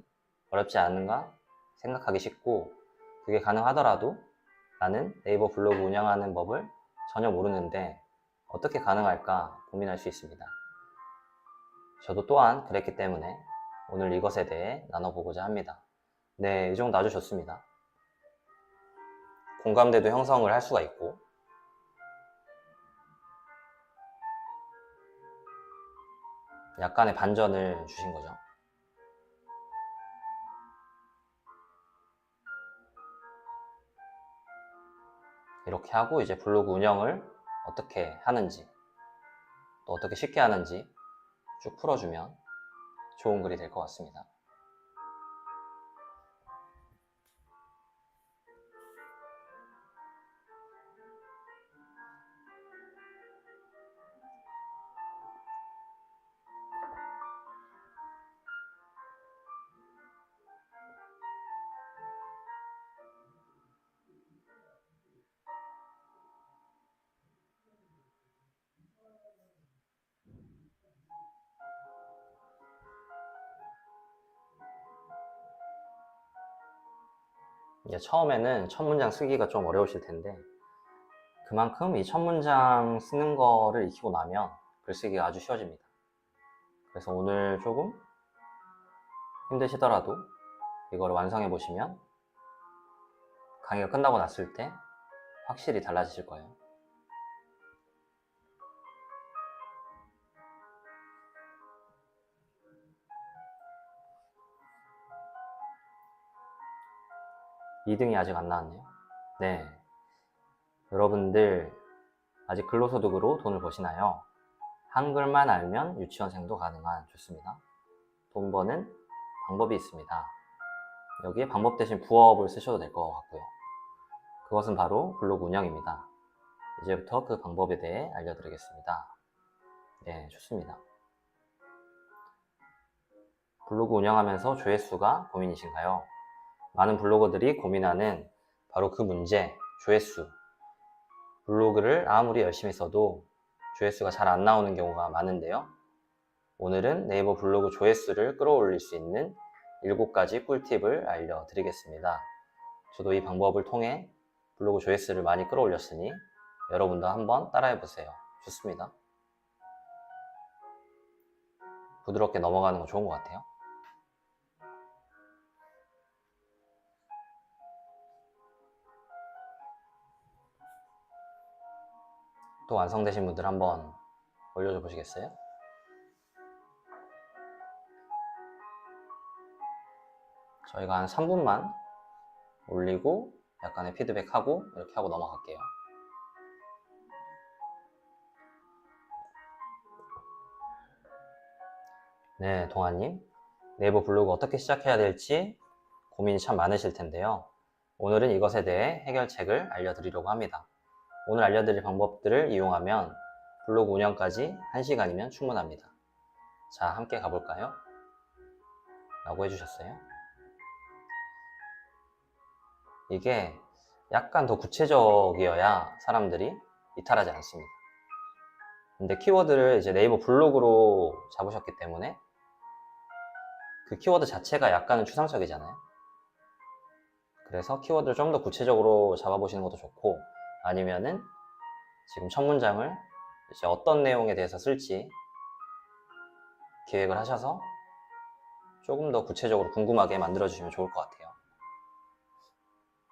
Speaker 1: 어렵지 않은가 생각하기 쉽고, 그게 가능하더라도 나는 네이버 블로그 운영하는 법을 전혀 모르는데 어떻게 가능할까 고민할 수 있습니다. 저도 또한 그랬기 때문에 오늘 이것에 대해 나눠보고자 합니다. 네, 이 정도 아주 좋습니다. 공감대도 형성을 할 수가 있고, 약간의 반전을 주신 거죠. 이렇게 하고 이제 블로그 운영을 어떻게 하는지, 또 어떻게 쉽게 하는지 쭉 풀어주면 좋은 글이 될 것 같습니다. 이제 처음에는 첫 문장 쓰기가 좀 어려우실 텐데, 그만큼 이 첫 문장 쓰는 거를 익히고 나면 글쓰기가 아주 쉬워집니다. 그래서 오늘 조금 힘드시더라도 이걸 완성해 보시면 강의가 끝나고 났을 때 확실히 달라지실 거예요. (2등이) 아직 안 나왔네요. 네, 여러분들 아직 근로소득으로 돈을 버시나요? 한글만 알면 유치원생도 가능한, 좋습니다. 돈 버는 방법이 있습니다. 여기에 방법 대신 부업을 쓰셔도 될 것 같고요. 그것은 바로 블로그 운영입니다. 이제부터 그 방법에 대해 알려드리겠습니다. 네, 좋습니다. 블로그 운영하면서 조회수가 고민이신가요? 많은 블로거들이 고민하는 바로 그 문제, 조회수. 블로그를 아무리 열심히 써도 조회수가 잘 안 나오는 경우가 많은데요. 오늘은 네이버 블로그 조회수를 끌어올릴 수 있는 7가지 꿀팁을 알려드리겠습니다. 저도 이 방법을 통해 블로그 조회수를 많이 끌어올렸으니 여러분도 한번 따라해보세요. 좋습니다. 부드럽게 넘어가는 거 좋은 것 같아요. 또 완성되신 분들 한번 올려줘 보시겠어요? 저희가 한 3분만 올리고 약간의 피드백하고 이렇게 하고 넘어갈게요. 네, 동아님. 네이버 블로그 어떻게 시작해야 될지 고민이 참 많으실 텐데요. 오늘은 이것에 대해 해결책을 알려드리려고 합니다. 오늘 알려드릴 방법들을 이용하면 블로그 운영까지 1시간이면 충분합니다. 자, 함께 가볼까요? 라고 해주셨어요. 이게 약간 더 구체적이어야 사람들이 이탈하지 않습니다. 근데 키워드를 이제 네이버 블로그로 잡으셨기 때문에 그 키워드 자체가 약간은 추상적이잖아요. 그래서 키워드를 좀 더 구체적으로 잡아보시는 것도 좋고, 아니면은 지금 첫 문장을 이제 어떤 내용에 대해서 쓸지 기획을 하셔서 조금 더 구체적으로 궁금하게 만들어주시면 좋을 것 같아요.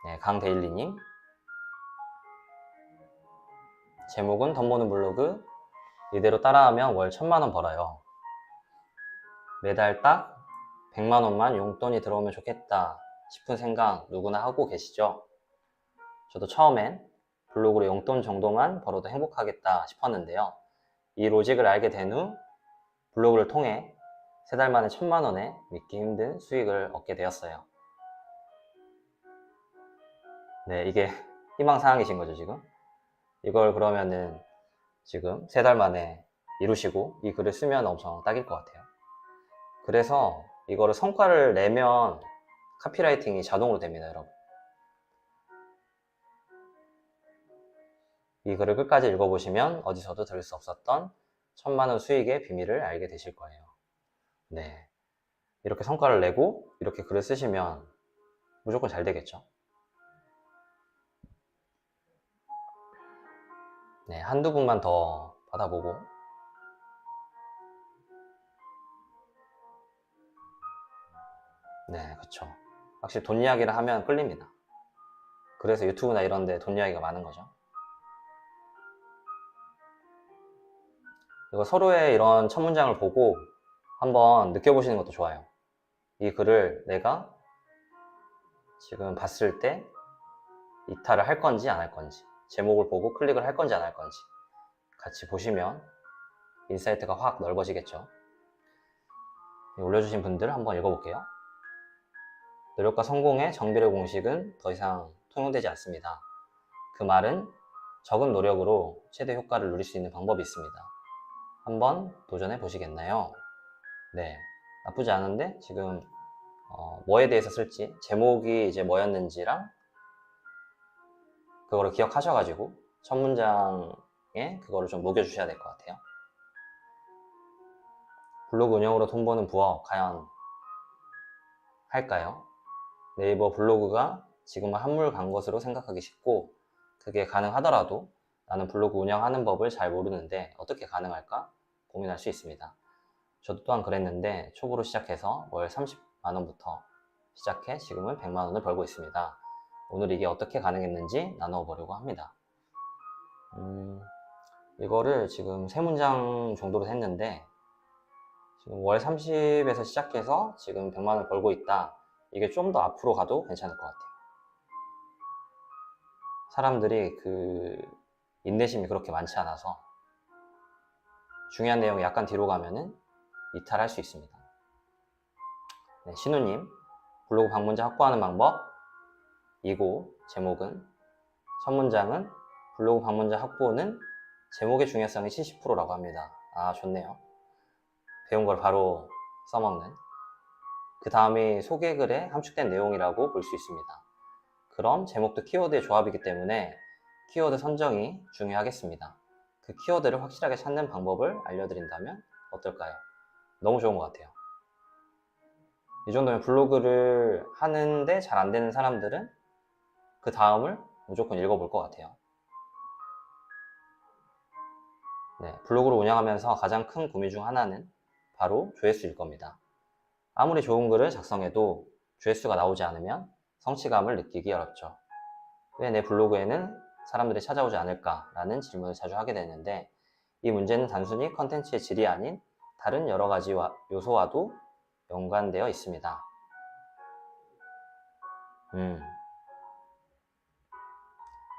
Speaker 1: 네, 강데일리님. 제목은 돈 버는 블로그. 이대로 따라하면 월 1000만원 벌어요. 매달 딱 100만원만 용돈이 들어오면 좋겠다 싶은 생각 누구나 하고 계시죠? 저도 처음엔 블로그로 용돈 정도만 벌어도 행복하겠다 싶었는데요. 이 로직을 알게 된 후 블로그를 통해 3달 만에 1000만원의 믿기 힘든 수익을 얻게 되었어요. 네, 이게 희망사항이신 거죠, 지금? 이걸 그러면은 지금 3달 만에 이루시고 이 글을 쓰면 엄청 딱일 것 같아요. 그래서 이거를 성과를 내면 카피라이팅이 자동으로 됩니다, 여러분. 이 글을 끝까지 읽어보시면 어디서도 들을 수 없었던 1000만원 수익의 비밀을 알게 되실 거예요. 네, 이렇게 성과를 내고 이렇게 글을 쓰시면 무조건 잘 되겠죠. 네, 한두 분만 더 받아보고. 네, 그쵸. 확실히 돈 이야기를 하면 끌립니다. 그래서 유튜브나 이런 데 돈 이야기가 많은 거죠. 이거 서로의 이런 첫 문장을 보고 한번 느껴보시는 것도 좋아요. 이 글을 내가 지금 봤을 때 이탈을 할 건지 안 할 건지, 제목을 보고 클릭을 할 건지 안 할 건지 같이 보시면 인사이트가 확 넓어지겠죠. 올려주신 분들 한번 읽어볼게요. 노력과 성공의 정비례 공식은 더 이상 통용되지 않습니다. 그 말은 적은 노력으로 최대 효과를 누릴 수 있는 방법이 있습니다. 한번 도전해 보시겠나요? 네, 나쁘지 않은데 지금 뭐에 대해서 쓸지, 제목이 이제 뭐였는지랑 그거를 기억하셔가지고 첫 문장에 그거를 좀 녹여주셔야 될 것 같아요. 블로그 운영으로 돈 버는 부업 과연 할까요? 네이버 블로그가 지금은 한물 간 것으로 생각하기 쉽고, 그게 가능하더라도 나는 블로그 운영하는 법을 잘 모르는데 어떻게 가능할까 고민할 수 있습니다. 저도 또한 그랬는데 초보로 시작해서 월 30만원부터 시작해 지금은 100만원을 벌고 있습니다. 오늘 이게 어떻게 가능했는지 나눠보려고 합니다. 이거를 지금 3문장 정도로 했는데 지금 월 30에서 시작해서 지금 100만원을 벌고 있다. 이게 좀 더 앞으로 가도 괜찮을 것 같아요. 사람들이 그 인내심이 그렇게 많지 않아서 중요한 내용이 약간 뒤로 가면은 이탈할 수 있습니다. 네, 신우님, 블로그 방문자 확보하는 방법 이고 제목은 첫 문장은 블로그 방문자 확보는 제목의 중요성이 70%라고 합니다. 아, 좋네요. 배운 걸 바로 써먹는. 그 다음이 소개글에 함축된 내용이라고 볼 수 있습니다. 그럼 제목도 키워드의 조합이기 때문에 키워드 선정이 중요하겠습니다. 그 키워드를 확실하게 찾는 방법을 알려드린다면 어떨까요? 너무 좋은 것 같아요. 이 정도면 블로그를 하는데 잘 안 되는 사람들은 그 다음을 무조건 읽어볼 것 같아요. 네, 블로그를 운영하면서 가장 큰 고민 중 하나는 바로 조회수일 겁니다. 아무리 좋은 글을 작성해도 조회수가 나오지 않으면 성취감을 느끼기 어렵죠. 왜 내 블로그에는 사람들이 찾아오지 않을까라는 질문을 자주 하게 되는데, 이 문제는 단순히 컨텐츠의 질이 아닌 다른 여러 가지 요소와도 연관되어 있습니다.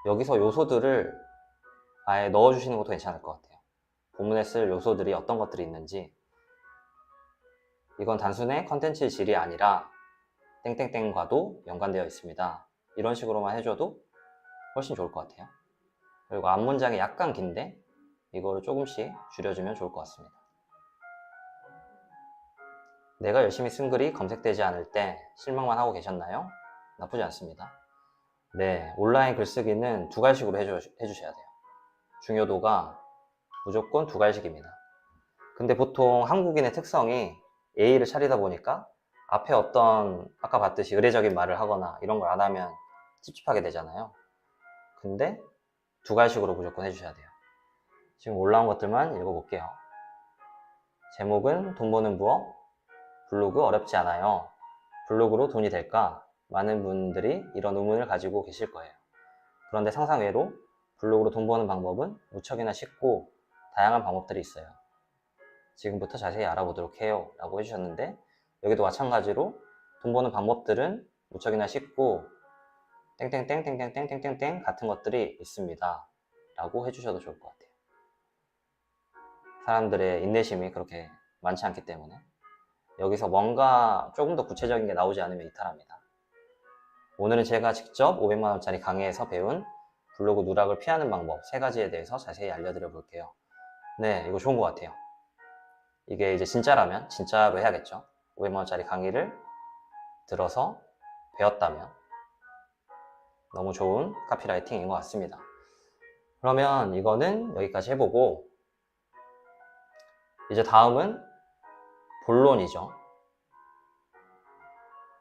Speaker 1: 여기서 요소들을 아예 넣어주시는 것도 괜찮을 것 같아요. 본문에 쓸 요소들이 어떤 것들이 있는지, 이건 단순히 컨텐츠의 질이 아니라 땡땡땡과도 연관되어 있습니다. 이런 식으로만 해줘도 훨씬 좋을 것 같아요. 그리고 앞문장이 약간 긴데 이거를 조금씩 줄여주면 좋을 것 같습니다. 내가 열심히 쓴 글이 검색되지 않을 때 실망만 하고 계셨나요? 나쁘지 않습니다. 네, 온라인 글쓰기는 두 갈식으로 해주셔야 돼요. 중요도가 무조건 두 갈식입니다. 근데 보통 한국인의 특성이 예의를 차리다 보니까 앞에 어떤 아까 봤듯이 의례적인 말을 하거나 이런 걸 안 하면 찝찝하게 되잖아요. 근데 두 갈식으로 무조건 해주셔야 돼요. 지금 올라온 것들만 읽어볼게요. 제목은 돈 버는 부업, 블로그 어렵지 않아요. 블로그로 돈이 될까? 많은 분들이 이런 의문을 가지고 계실 거예요. 그런데 상상외로 블로그로 돈 버는 방법은 무척이나 쉽고 다양한 방법들이 있어요. 지금부터 자세히 알아보도록 해요 라고 해주셨는데, 여기도 마찬가지로 돈 버는 방법들은 무척이나 쉽고 땡땡땡땡땡땡땡땡 같은 것들이 있습니다 라고 해주셔도 좋을 것 같아요. 사람들의 인내심이 그렇게 많지 않기 때문에 여기서 뭔가 조금 더 구체적인 게 나오지 않으면 이탈합니다. 오늘은 제가 직접 500만원짜리 강의에서 배운 블로그 누락을 피하는 방법 3가지에 대해서 자세히 알려드려 볼게요. 네, 이거 좋은 것 같아요. 이게 이제 진짜라면 진짜로 해야겠죠. 500만원짜리 강의를 들어서 배웠다면 너무 좋은 카피라이팅인 것 같습니다. 그러면 이거는 여기까지 해보고, 이제 다음은 본론이죠.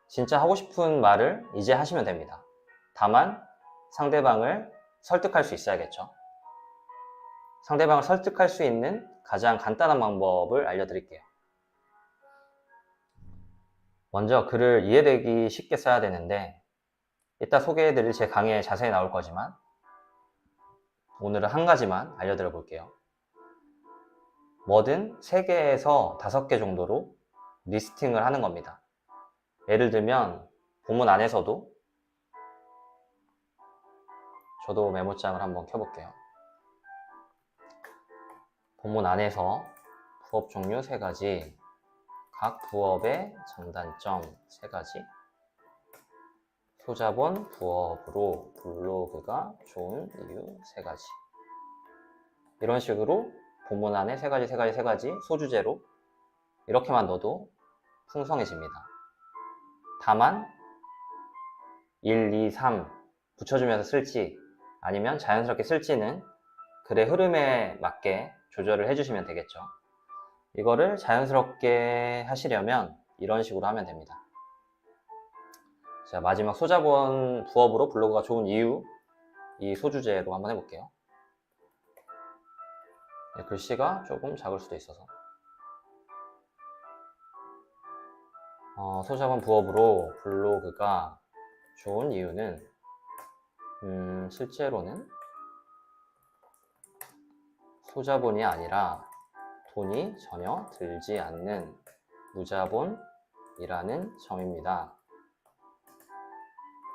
Speaker 1: 진짜 하고 싶은 말을 이제 하시면 됩니다. 다만 상대방을 설득할 수 있어야겠죠. 상대방을 설득할 수 있는 가장 간단한 방법을 알려드릴게요. 먼저 글을 이해되기 쉽게 써야 되는데, 이따 소개해드릴 제 강의에 자세히 나올 거지만 오늘은 한 가지만 알려드려 볼게요. 뭐든 3개에서 5개 정도로 리스팅을 하는 겁니다. 예를 들면 본문 안에서도, 저도 메모장을 한번 켜볼게요. 본문 안에서 부업 종류 3가지, 각 부업의 장단점 3가지, 소자본 부업으로 블로그가 좋은 이유 3가지, 이런 식으로 본문 안에 3가지 소주제로 이렇게만 넣어도 풍성해집니다. 다만 1, 2, 3 붙여주면서 쓸지 아니면 자연스럽게 쓸지는 글의 흐름에 맞게 조절을 해주시면 되겠죠. 이거를 자연스럽게 하시려면 이런 식으로 하면 됩니다. 자, 마지막 소자본 부업으로 블로그가 좋은 이유, 이 소주제로 한번 해볼게요. 글씨가 조금 작을 수도 있어서 소자본 부업으로 블로그가 좋은 이유는 실제로는 소자본이 아니라 돈이 전혀 들지 않는 무자본이라는 점입니다.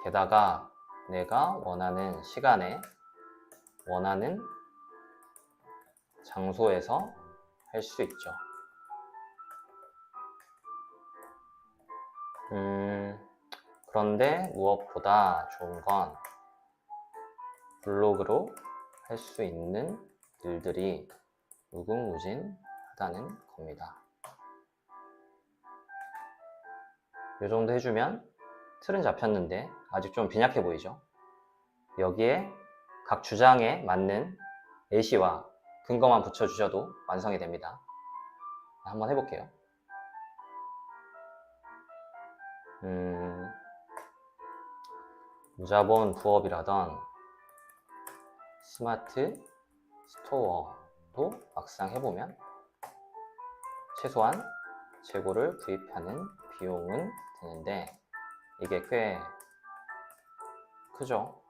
Speaker 1: 게다가 내가 원하는 시간에 원하는 장소에서 할 수 있죠. 그런데 무엇보다 좋은 건 블로그로 할 수 있는 일들이 무궁무진하다는 겁니다. 이 정도 해주면 틀은 잡혔는데 아직 좀 빈약해 보이죠? 여기에 각 주장에 맞는 예시와 근거만 붙여주셔도 완성이 됩니다. 한번 해볼게요. 무자본 부업이라던 스마트 스토어도 막상 해보면 최소한 재고를 구입하는 비용은 드는데 이게 꽤 크죠?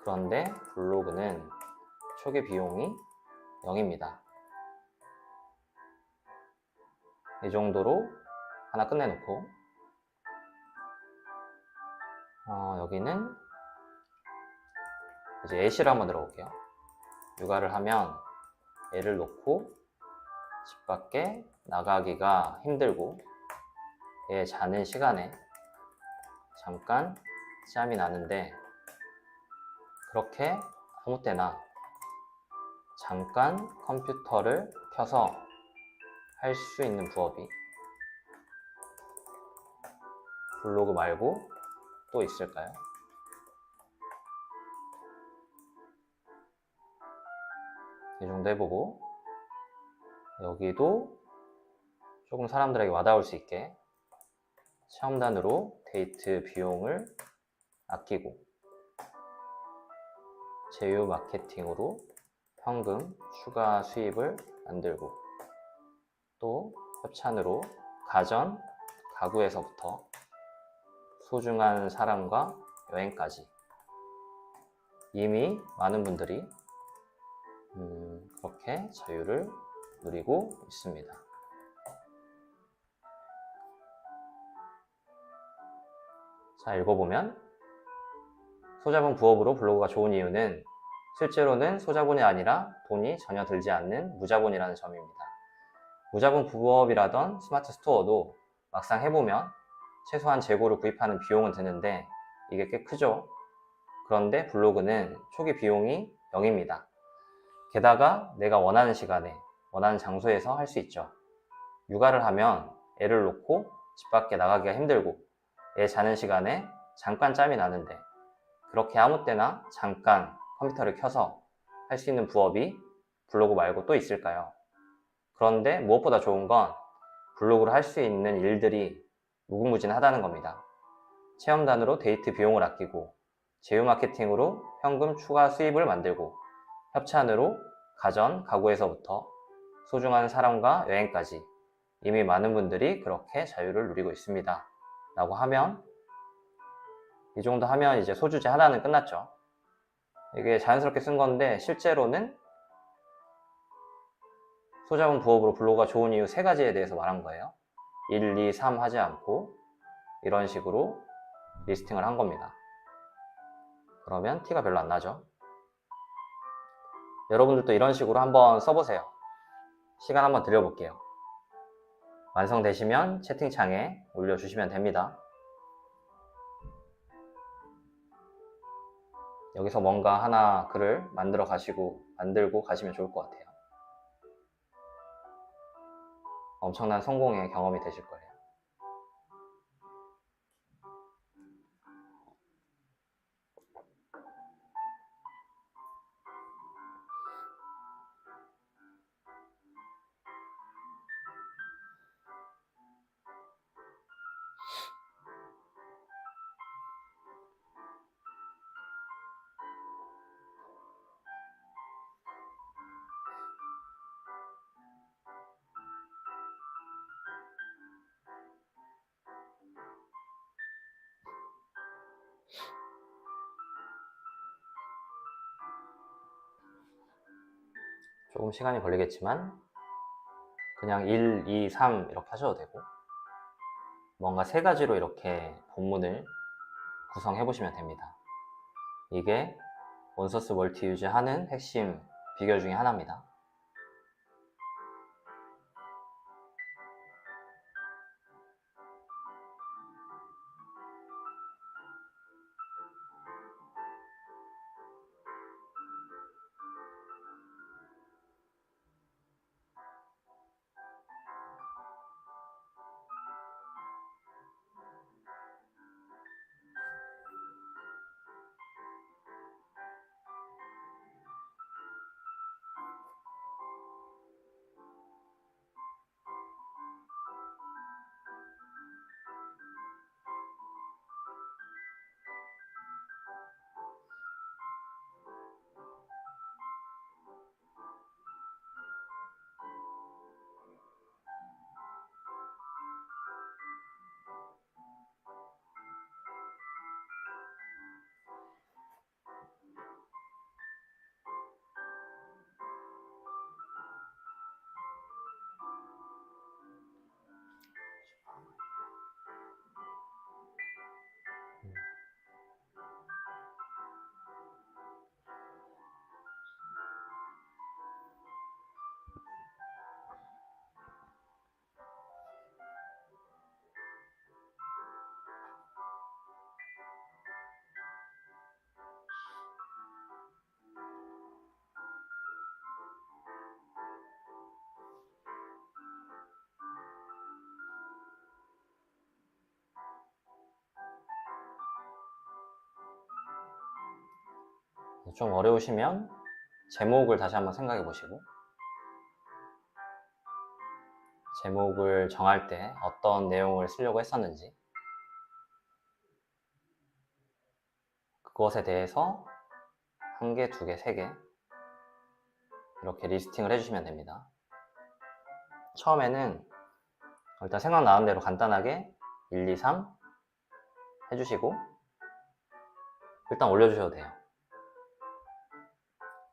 Speaker 1: 그런데 블로그는 초기 비용이 0입니다. 이 정도로 하나 끝내놓고 여기는 이제 예시를 한번 들어볼게요. 육아를 하면 애를 놓고 집 밖에 나가기가 힘들고 애 자는 시간에 잠깐 짬이 나는데, 그렇게 아무 때나 잠깐 컴퓨터를 켜서 할 수 있는 부업이 블로그 말고 또 있을까요? 이 정도 해보고, 여기도 조금 사람들에게 와닿을 수 있게 체험단으로 데이트 비용을 아끼고, 제휴 마케팅으로 현금 추가 수입을 만들고, 또 협찬으로 가전, 가구에서부터 소중한 사람과 여행까지 이미 많은 분들이 그렇게 자유를 누리고 있습니다. 자, 읽어보면 소자본 부업으로 블로그가 좋은 이유는 실제로는 소자본이 아니라 돈이 전혀 들지 않는 무자본이라는 점입니다. 무자본 부업이라던 스마트 스토어도 막상 해보면 최소한 재고를 구입하는 비용은 드는데 이게 꽤 크죠. 그런데 블로그는 초기 비용이 0입니다. 게다가 내가 원하는 시간에 원하는 장소에서 할 수 있죠. 육아를 하면 애를 놓고 집 밖에 나가기가 힘들고 애 자는 시간에 잠깐 짬이 나는데 그렇게 아무 때나 잠깐 컴퓨터를 켜서 할 수 있는 부업이 블로그 말고 또 있을까요? 그런데 무엇보다 좋은 건 블로그로 할 수 있는 일들이 무궁무진하다는 겁니다. 체험단으로 데이트 비용을 아끼고, 제휴 마케팅으로 현금 추가 수입을 만들고, 협찬으로 가전, 가구에서부터 소중한 사람과 여행까지 이미 많은 분들이 그렇게 자유를 누리고 있습니다. 라고 하면, 이 정도 하면 이제 소주제 하나는 끝났죠. 이게 자연스럽게 쓴 건데 실제로는 소자본 부업으로 블로그가 좋은 이유 3가지에 대해서 말한 거예요. 1, 2, 3 하지 않고 이런 식으로 리스팅을 한 겁니다. 그러면 티가 별로 안 나죠. 여러분들도 이런 식으로 한번 써보세요. 시간 한번 들여볼게요. 완성되시면 채팅창에 올려주시면 됩니다. 여기서 뭔가 하나 글을 만들고 가시면 좋을 것 같아요. 엄청난 성공의 경험이 되실 거예요. 조금 시간이 걸리겠지만 그냥 1, 2, 3 이렇게 하셔도 되고 뭔가 3가지로 이렇게 본문을 구성해 보시면 됩니다. 이게 원소스 멀티 유지 하는 핵심 비결 중에 하나입니다. 좀 어려우시면 제목을 다시 한번 생각해 보시고, 제목을 정할 때 어떤 내용을 쓰려고 했었는지, 그것에 대해서 1개, 2개, 3개 이렇게 리스팅을 해주시면 됩니다. 처음에는 일단 생각나는 대로 간단하게 1, 2, 3 해주시고 일단 올려주셔도 돼요.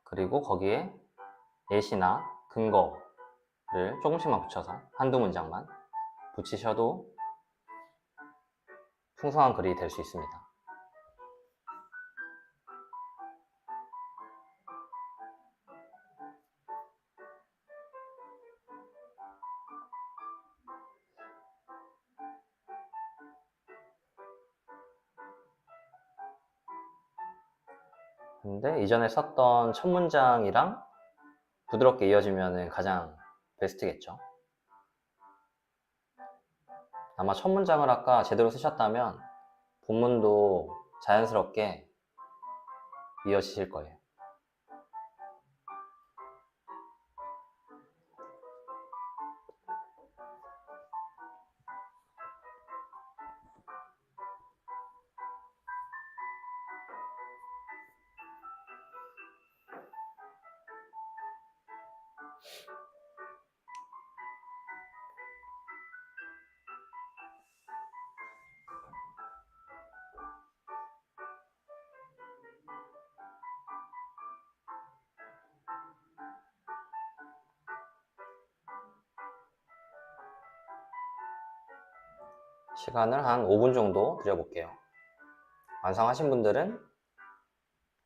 Speaker 1: 그리고 거기에 예시나 근거를 조금씩만 붙여서 한두 문장만 붙이셔도 풍성한 글이 될 수 있습니다. 근데 이전에 썼던 첫 문장이랑 부드럽게 이어지면 가장 베스트겠죠. 아마 첫 문장을 아까 제대로 쓰셨다면 본문도 자연스럽게 이어지실 거예요. 시간을 한 5분 정도 드려볼게요. 완성하신 분들은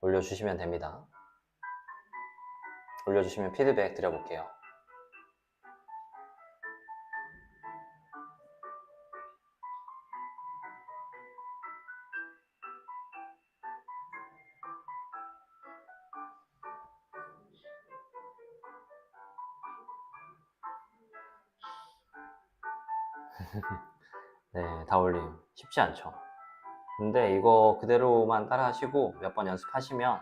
Speaker 1: 올려주시면 됩니다. 올려주시면 피드백 드려볼게요. 네, 다 올림 쉽지 않죠. 근데 이거 그대로만 따라 하시고 몇 번 연습하시면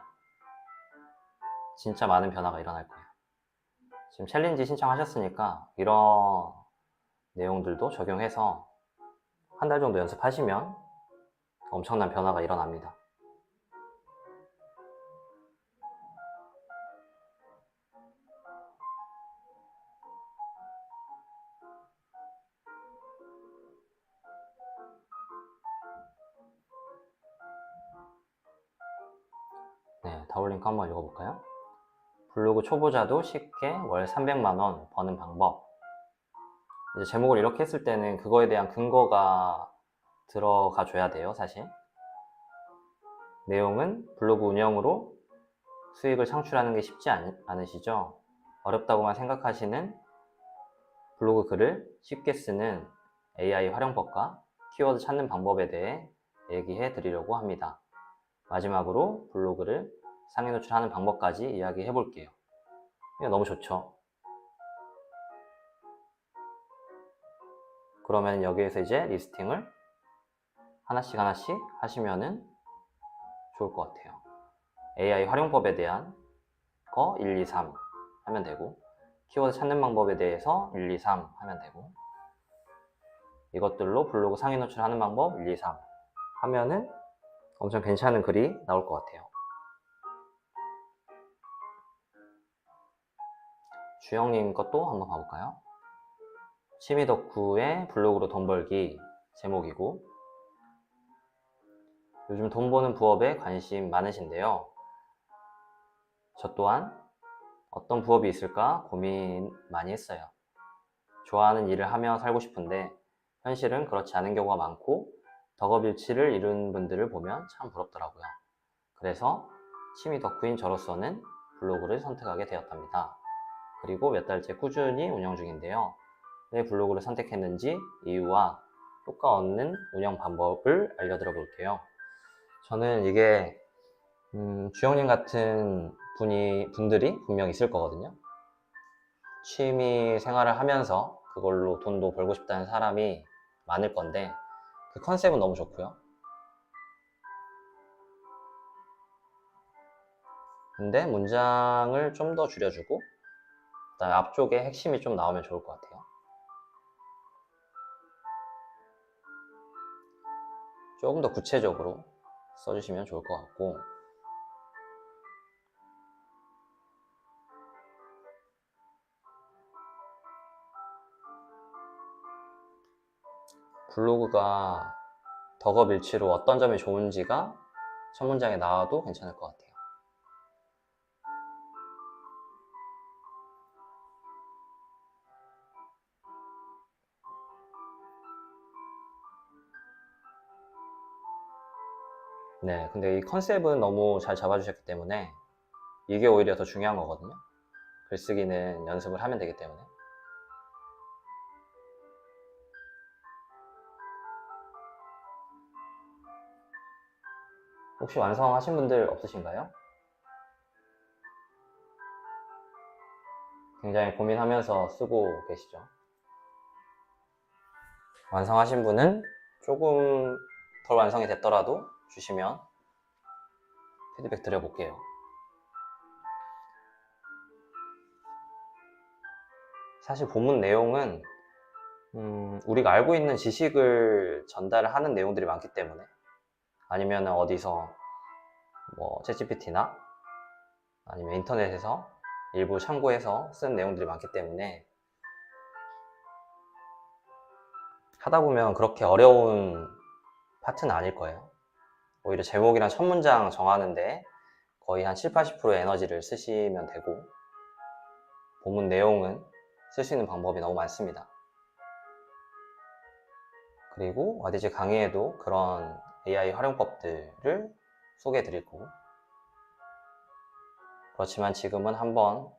Speaker 1: 진짜 많은 변화가 일어날 거예요. 지금 챌린지 신청하셨으니까 이런 내용들도 적용해서 한 달 정도 연습하시면 엄청난 변화가 일어납니다. 네, 다올링크 한번 읽어볼까요? 블로그 초보자도 쉽게 월 300만원 버는 방법. 이제 제목을 이렇게 했을 때는 그거에 대한 근거가 들어가 줘야 돼요, 사실. 내용은 블로그 운영으로 수익을 창출하는 게 쉽지 않으시죠? 어렵다고만 생각하시는 블로그 글을 쉽게 쓰는 AI 활용법과 키워드 찾는 방법에 대해 얘기해 드리려고 합니다. 마지막으로 블로그를 상위 노출하는 방법까지 이야기해 볼게요. 이거 너무 좋죠? 그러면 여기에서 이제 리스팅을 하나씩 하시면은 좋을 것 같아요. AI 활용법에 대한 거 1, 2, 3 하면 되고, 키워드 찾는 방법에 대해서 1, 2, 3 하면 되고, 이것들로 블로그 상위 노출하는 방법 1, 2, 3 하면은 엄청 괜찮은 글이 나올 것 같아요. 주영님 것도 한번 봐볼까요? 취미 덕후의 블로그로 돈 벌기 제목이고, 요즘 돈 버는 부업에 관심 많으신데요. 저 또한 어떤 부업이 있을까 고민 많이 했어요. 좋아하는 일을 하며 살고 싶은데 현실은 그렇지 않은 경우가 많고 덕업일치를 이룬 분들을 보면 참 부럽더라고요. 그래서 취미 덕후인 저로서는 블로그를 선택하게 되었답니다. 그리고 몇 달째 꾸준히 운영 중인데요. 왜 블로그를 선택했는지 이유와 효과 얻는 운영 방법을 알려드려 볼게요. 저는 이게 주영님 같은 분들이 분명 있을 거거든요. 취미 생활을 하면서 그걸로 돈도 벌고 싶다는 사람이 많을 건데 그 컨셉은 너무 좋고요. 근데 문장을 좀 더 줄여주고 그다음에 앞쪽에 핵심이 좀 나오면 좋을 것 같아요. 조금 더 구체적으로 써주시면 좋을 것 같고, 블로그가 덕업일치로 어떤 점이 좋은지가 첫 문장에 나와도 괜찮을 것 같아요. 네, 근데 이 컨셉은 너무 잘 잡아주셨기 때문에 이게 오히려 더 중요한 거거든요. 글쓰기는 연습을 하면 되기 때문에. 혹시 완성하신 분들 없으신가요? 굉장히 고민하면서 쓰고 계시죠? 완성하신 분은 조금 덜 완성이 됐더라도 주시면 피드백 드려볼게요. 사실 본문 내용은 우리가 알고 있는 지식을 전달을 하는 내용들이 많기 때문에, 아니면 어디서 뭐 챗GPT나 아니면 인터넷에서 일부 참고해서 쓴 내용들이 많기 때문에 하다 보면 그렇게 어려운 파트는 아닐 거예요. 오히려 제목이랑 첫 문장 정하는데 거의 한 7, 80%의 에너지를 쓰시면 되고, 본문 내용은 쓸 수 있는 방법이 너무 많습니다. 그리고 와디즈 강의에도 그런 AI 활용법들을 소개해 드릴 거고, 그렇지만 지금은 한번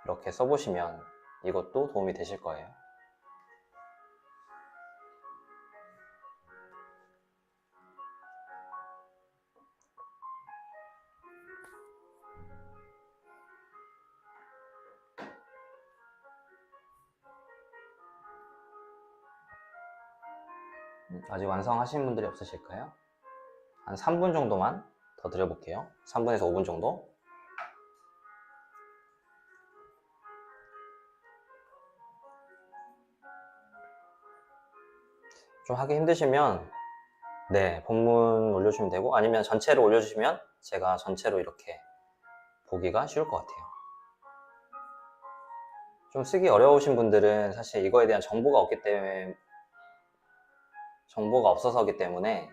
Speaker 1: 이렇게 써보시면 이것도 도움이 되실 거예요. 아직 완성하신 분들이 없으실까요? 한 3분 정도만 더 드려볼게요. 3분에서 5분 정도. 좀 하기 힘드시면 네, 본문 올려주시면 되고, 아니면 전체로 올려주시면 제가 전체로 이렇게 보기가 쉬울 것 같아요. 좀 쓰기 어려우신 분들은 사실 이거에 대한 정보가 없어서기 때문에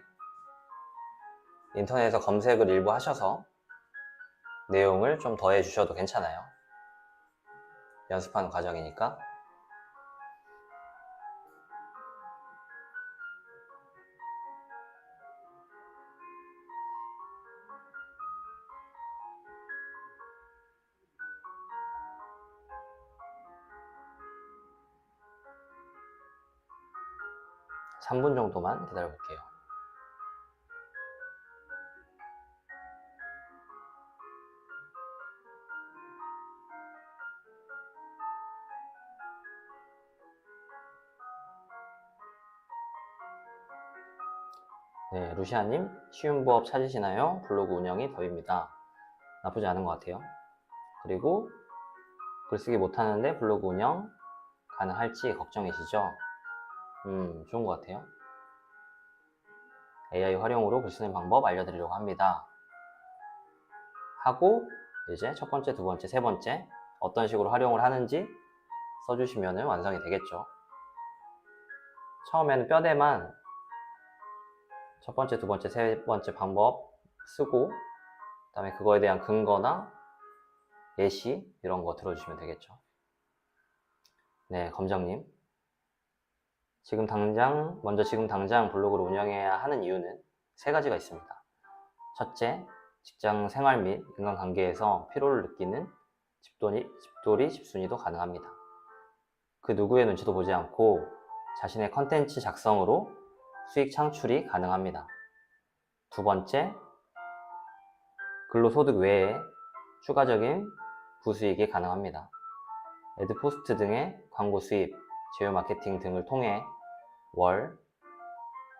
Speaker 1: 인터넷에서 검색을 일부 하셔서 내용을 좀 더해 주셔도 괜찮아요. 연습하는 과정이니까. 한 3분 정도만 기다려 볼게요. 네, 루시아님, 쉬운 부업 찾으시나요? 블로그 운영이 더입니다. 나쁘지 않은 것 같아요. 그리고 글쓰기 못하는데 블로그 운영 가능할지 걱정이시죠? 좋은 것 같아요. AI 활용으로 글 쓰는 방법 알려드리려고 합니다. 하고 이제 첫 번째, 두 번째, 세 번째 어떤 식으로 활용을 하는지 써주시면 완성이 되겠죠. 처음에는 뼈대만 첫 번째, 두 번째, 세 번째 방법 쓰고, 그 다음에 그거에 대한 근거나 예시 이런 거 들어주시면 되겠죠. 네, 검정님. 먼저 지금 당장 블로그를 운영해야 하는 이유는 세 가지가 있습니다. 첫째, 직장 생활 및 인간관계에서 피로를 느끼는 집돌이, 집순이도 가능합니다. 그 누구의 눈치도 보지 않고 자신의 컨텐츠 작성으로 수익 창출이 가능합니다. 두 번째, 근로소득 외에 추가적인 부수익이 가능합니다. 애드포스트 등의 광고 수입, 제휴 마케팅 등을 통해 월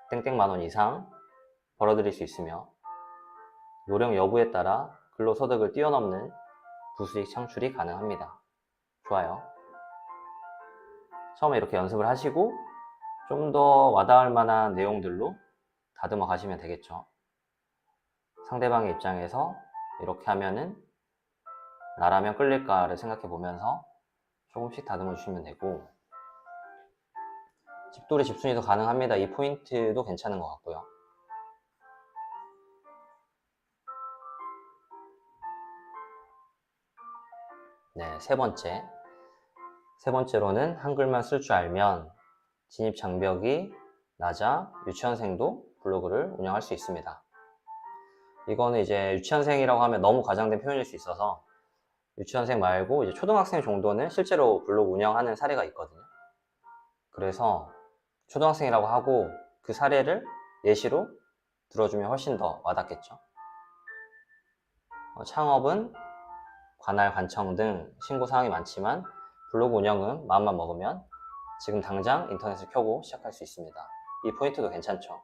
Speaker 1: 땡땡 만원 이상 벌어들일 수 있으며, 요령 여부에 따라 근로소득을 뛰어넘는 부수익 창출이 가능합니다. 좋아요. 처음에 이렇게 연습을 하시고 좀 더 와닿을 만한 내용들로 다듬어 가시면 되겠죠. 상대방의 입장에서 이렇게 하면은 나라면 끌릴까를 생각해 보면서 조금씩 다듬어 주시면 되고, 집돌이 집순이도 가능합니다. 이 포인트도 괜찮은 것 같고요. 네, 세 번째로는 한글만 쓸 줄 알면 진입 장벽이 낮아 유치원생도 블로그를 운영할 수 있습니다. 이거는 이제 유치원생이라고 하면 너무 과장된 표현일 수 있어서 유치원생 말고 이제 초등학생 정도는 실제로 블로그 운영하는 사례가 있거든요. 그래서 초등학생이라고 하고 그 사례를 예시로 들어주면 훨씬 더 와닿겠죠. 창업은 관할, 관청 등 신고사항이 많지만 블로그 운영은 마음만 먹으면 지금 당장 인터넷을 켜고 시작할 수 있습니다. 이 포인트도 괜찮죠.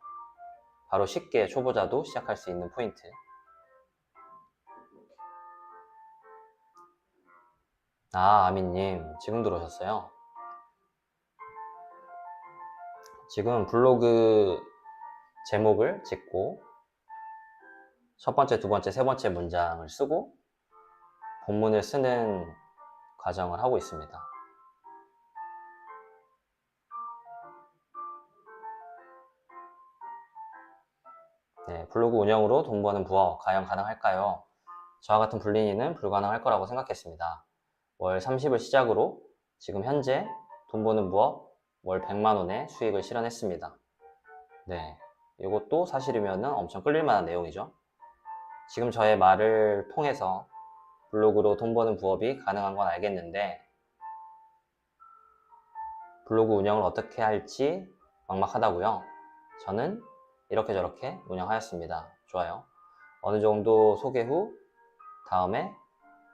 Speaker 1: 바로 쉽게 초보자도 시작할 수 있는 포인트. 아미님 지금 들어오셨어요. 지금 블로그 제목을 짓고 첫 번째, 두 번째, 세 번째 문장을 쓰고 본문을 쓰는 과정을 하고 있습니다. 네, 블로그 운영으로 돈 버는 부업 과연 가능할까요? 저와 같은 블린이는 불가능할 거라고 생각했습니다. 월 30을 시작으로 지금 현재 돈 버는 부업 월 100만 원의 수익을 실현했습니다. 네, 이것도 사실이면 엄청 끌릴 만한 내용이죠. 지금 저의 말을 통해서 블로그로 돈 버는 부업이 가능한 건 알겠는데 블로그 운영을 어떻게 할지 막막하다고요? 저는 이렇게 저렇게 운영하였습니다. 좋아요. 어느 정도 소개 후 다음에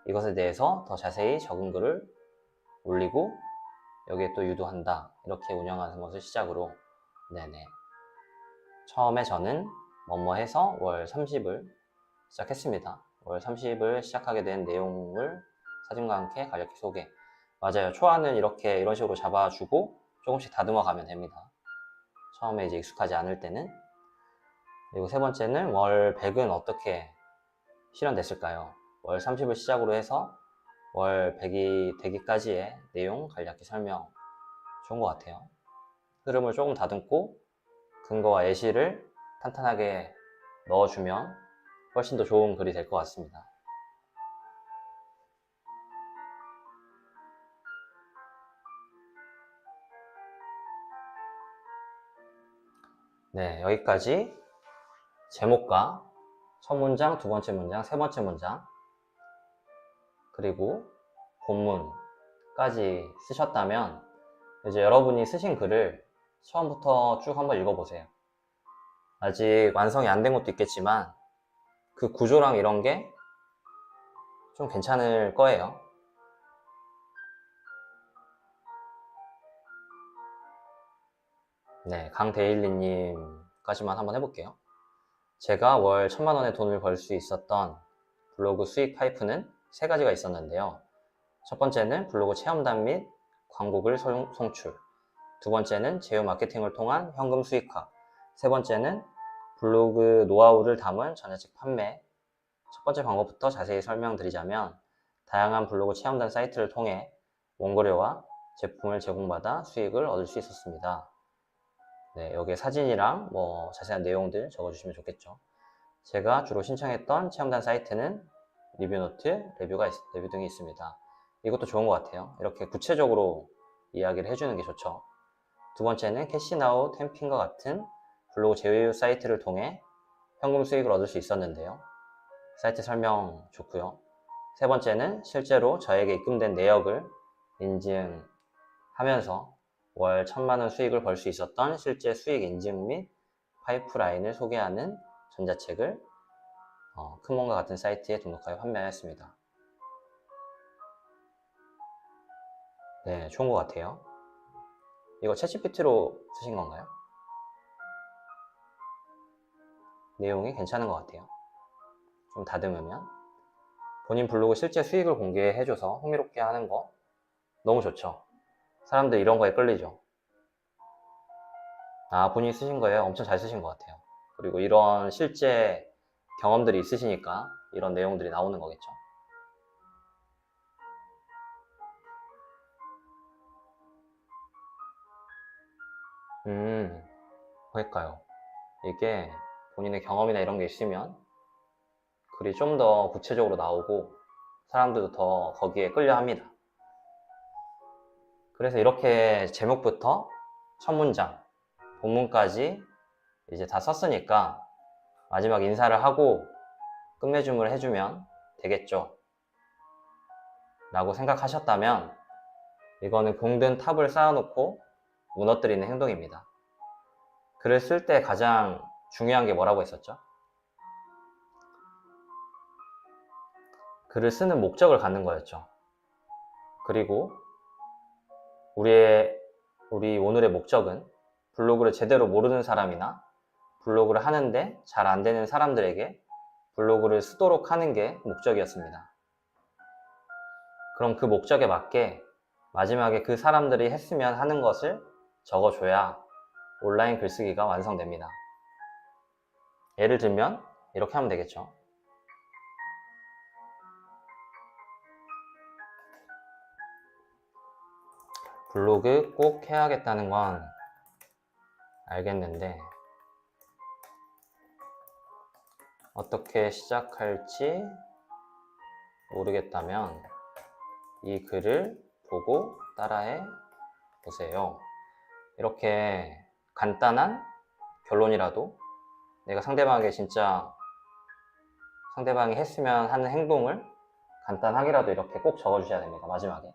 Speaker 1: 이것에 대해서 더 자세히 적은 글을 올리고 여기에 또 유도한다. 이렇게 운영하는 것을 시작으로 네네. 처음에 저는 뭐뭐 해서 월 30을 시작했습니다. 월 30을 시작하게 된 내용을 사진과 함께 간략히 소개. 맞아요. 초안은 이런 식으로 잡아주고 조금씩 다듬어 가면 됩니다. 처음에 이제 익숙하지 않을 때는. 그리고 세 번째는 월 100은 어떻게 실현됐을까요? 월 30을 시작으로 해서 월 100이 되기까지의 내용 간략히 설명. 좋은 것 같아요. 흐름을 조금 다듬고 근거와 예시를 탄탄하게 넣어주면 훨씬 더 좋은 글이 될 것 같습니다. 네, 여기까지 제목과 첫 문장, 두 번째 문장, 세 번째 문장 그리고 본문까지 쓰셨다면 이제 여러분이 쓰신 글을 처음부터 쭉 한번 읽어보세요. 아직 완성이 안 된 것도 있겠지만 그 구조랑 이런 게 좀 괜찮을 거예요. 네, 강데일리님까지만 한번 해볼게요. 제가 월 1000만 원의 돈을 벌 수 있었던 블로그 수익 파이프는 세 가지가 있었는데요. 첫 번째는 블로그 체험단 및 광고글 송출, 두 번째는 제휴 마케팅을 통한 현금 수익화, 세 번째는 블로그 노하우를 담은 전자책 판매. 첫 번째 방법부터 자세히 설명드리자면 다양한 블로그 체험단 사이트를 통해 원고료와 제품을 제공받아 수익을 얻을 수 있었습니다. 네, 여기에 사진이랑 자세한 내용들 적어주시면 좋겠죠. 제가 주로 신청했던 체험단 사이트는 리뷰노트, 레뷰 등이 있습니다. 이것도 좋은 것 같아요. 이렇게 구체적으로 이야기를 해주는 게 좋죠. 두 번째는 캐시나우, 템핑과 같은 블로그 제휴 사이트를 통해 현금 수익을 얻을 수 있었는데요. 사이트 설명 좋고요. 세 번째는 실제로 저에게 입금된 내역을 인증하면서 월 1000만 원 수익을 벌 수 있었던 실제 수익 인증 및 파이프라인을 소개하는 전자책을 큰몬과 같은 사이트에 등록하여 판매하였습니다. 네, 좋은 것 같아요. 이거 챗GPT로 쓰신 건가요? 내용이 괜찮은 것 같아요. 좀 다듬으면. 본인 블로그 실제 수익을 공개해줘서 흥미롭게 하는 거 너무 좋죠. 사람들 이런 거에 끌리죠. 아, 본인이 쓰신 거예요? 엄청 잘 쓰신 것 같아요. 그리고 이런 실제 경험들이 있으시니까 이런 내용들이 나오는 거겠죠. 그러니까요. 이게 본인의 경험이나 이런 게 있으면 글이 좀 더 구체적으로 나오고 사람들도 더 거기에 끌려 합니다. 그래서 이렇게 제목부터 첫 문장, 본문까지 이제 다 썼으니까 마지막 인사를 하고 끝맺음을 해주면 되겠죠. 라고 생각하셨다면 이거는 공든 탑을 쌓아놓고 무너뜨리는 행동입니다. 글을 쓸 때 가장 중요한 게 뭐라고 했었죠? 글을 쓰는 목적을 갖는 거였죠. 그리고 우리 오늘의 목적은 블로그를 제대로 모르는 사람이나 블로그를 하는데 잘 안 되는 사람들에게 블로그를 쓰도록 하는 게 목적이었습니다. 그럼 그 목적에 맞게 마지막에 그 사람들이 했으면 하는 것을 적어줘야 온라인 글쓰기가 완성됩니다. 예를 들면 이렇게 하면 되겠죠. 블로그 꼭 해야겠다는 건 알겠는데 어떻게 시작할지 모르겠다면 이 글을 보고 따라해 보세요. 이렇게 간단한 결론이라도 내가 상대방에게 진짜 상대방이 했으면 하는 행동을 간단하게라도 이렇게 꼭 적어주셔야 됩니다. 마지막에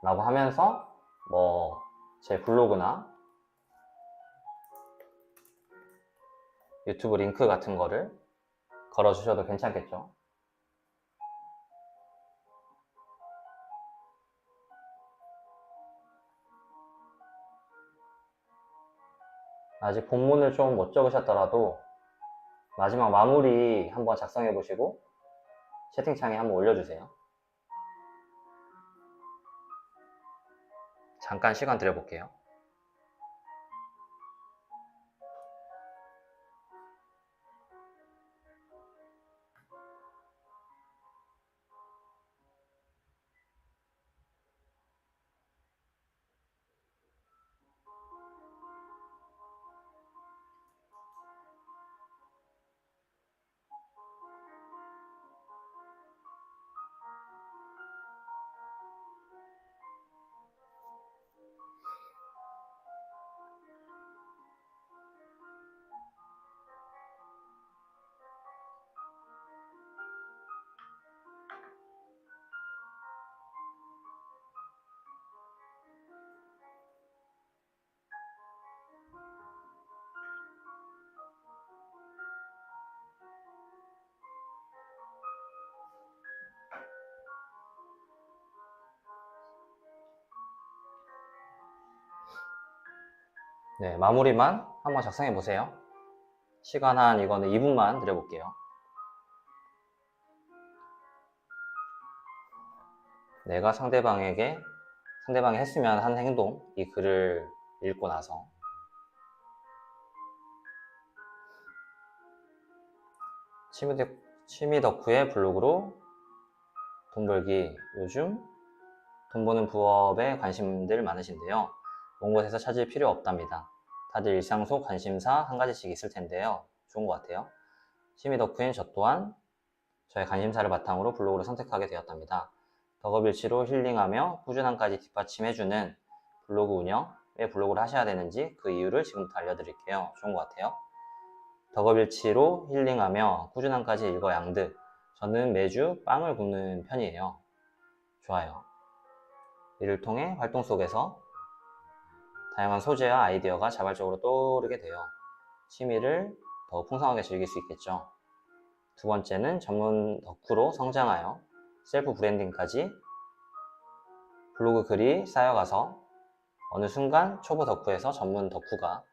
Speaker 1: 라고 하면서 제 블로그나 유튜브 링크 같은 거를 걸어주셔도 괜찮겠죠. 아직 본문을 좀 못 적으셨더라도 마지막 마무리 한번 작성해 보시고 채팅창에 한번 올려주세요. 잠깐 시간 드려볼게요. 네, 마무리만 한번 작성해 보세요. 시간 한 이거는 2분만 드려볼게요. 내가 상대방이 했으면 하는 행동, 이 글을 읽고 나서 취미 덕후의 블로그로 돈 벌기. 요즘 돈 버는 부업에 관심들 많으신데요. 먼 곳에서 찾을 필요 없답니다. 다들 일상 속 관심사 한 가지씩 있을 텐데요. 좋은 것 같아요. 취미 덕후인 저 또한 저의 관심사를 바탕으로 블로그를 선택하게 되었답니다. 덕업일치로 힐링하며 꾸준함까지 뒷받침해주는 블로그 운영, 왜 블로그를 하셔야 되는지 그 이유를 지금부터 알려드릴게요. 좋은 것 같아요. 덕업일치로 힐링하며 꾸준함까지 일거양득. 저는 매주 빵을 굽는 편이에요. 좋아요. 이를 통해 활동 속에서 다양한 소재와 아이디어가 자발적으로 떠오르게 되어 취미를 더 풍성하게 즐길 수 있겠죠. 두 번째는 전문 덕후로 성장하여 셀프 브랜딩까지 블로그 글이 쌓여가서 어느 순간 초보 덕후에서 전문 덕후가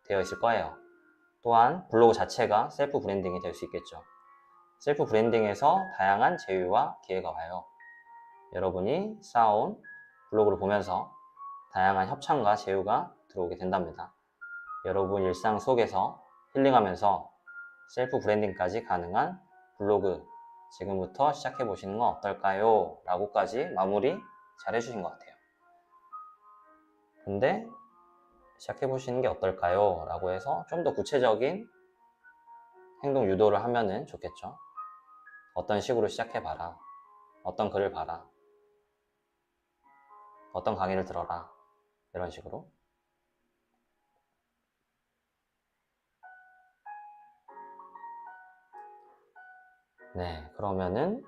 Speaker 1: 되어 있을 거예요. 또한 블로그 자체가 셀프 브랜딩이 될 수 있겠죠. 셀프 브랜딩에서 다양한 제휴와 기회가 와요. 여러분이 쌓아온 블로그를 보면서 다양한 협찬과 제휴가 들어오게 된답니다. 여러분 일상 속에서 힐링하면서 셀프 브랜딩까지 가능한 블로그 지금부터 시작해 보시는 건 어떨까요? 라고까지 마무리 잘 해주신 것 같아요. 근데 시작해 보시는 게 어떨까요? 라고 해서 좀 더 구체적인 행동 유도를 하면은 좋겠죠. 어떤 식으로 시작해 봐라. 어떤 글을 봐라. 어떤 강의를 들어라. 이런 식으로. 네, 그러면은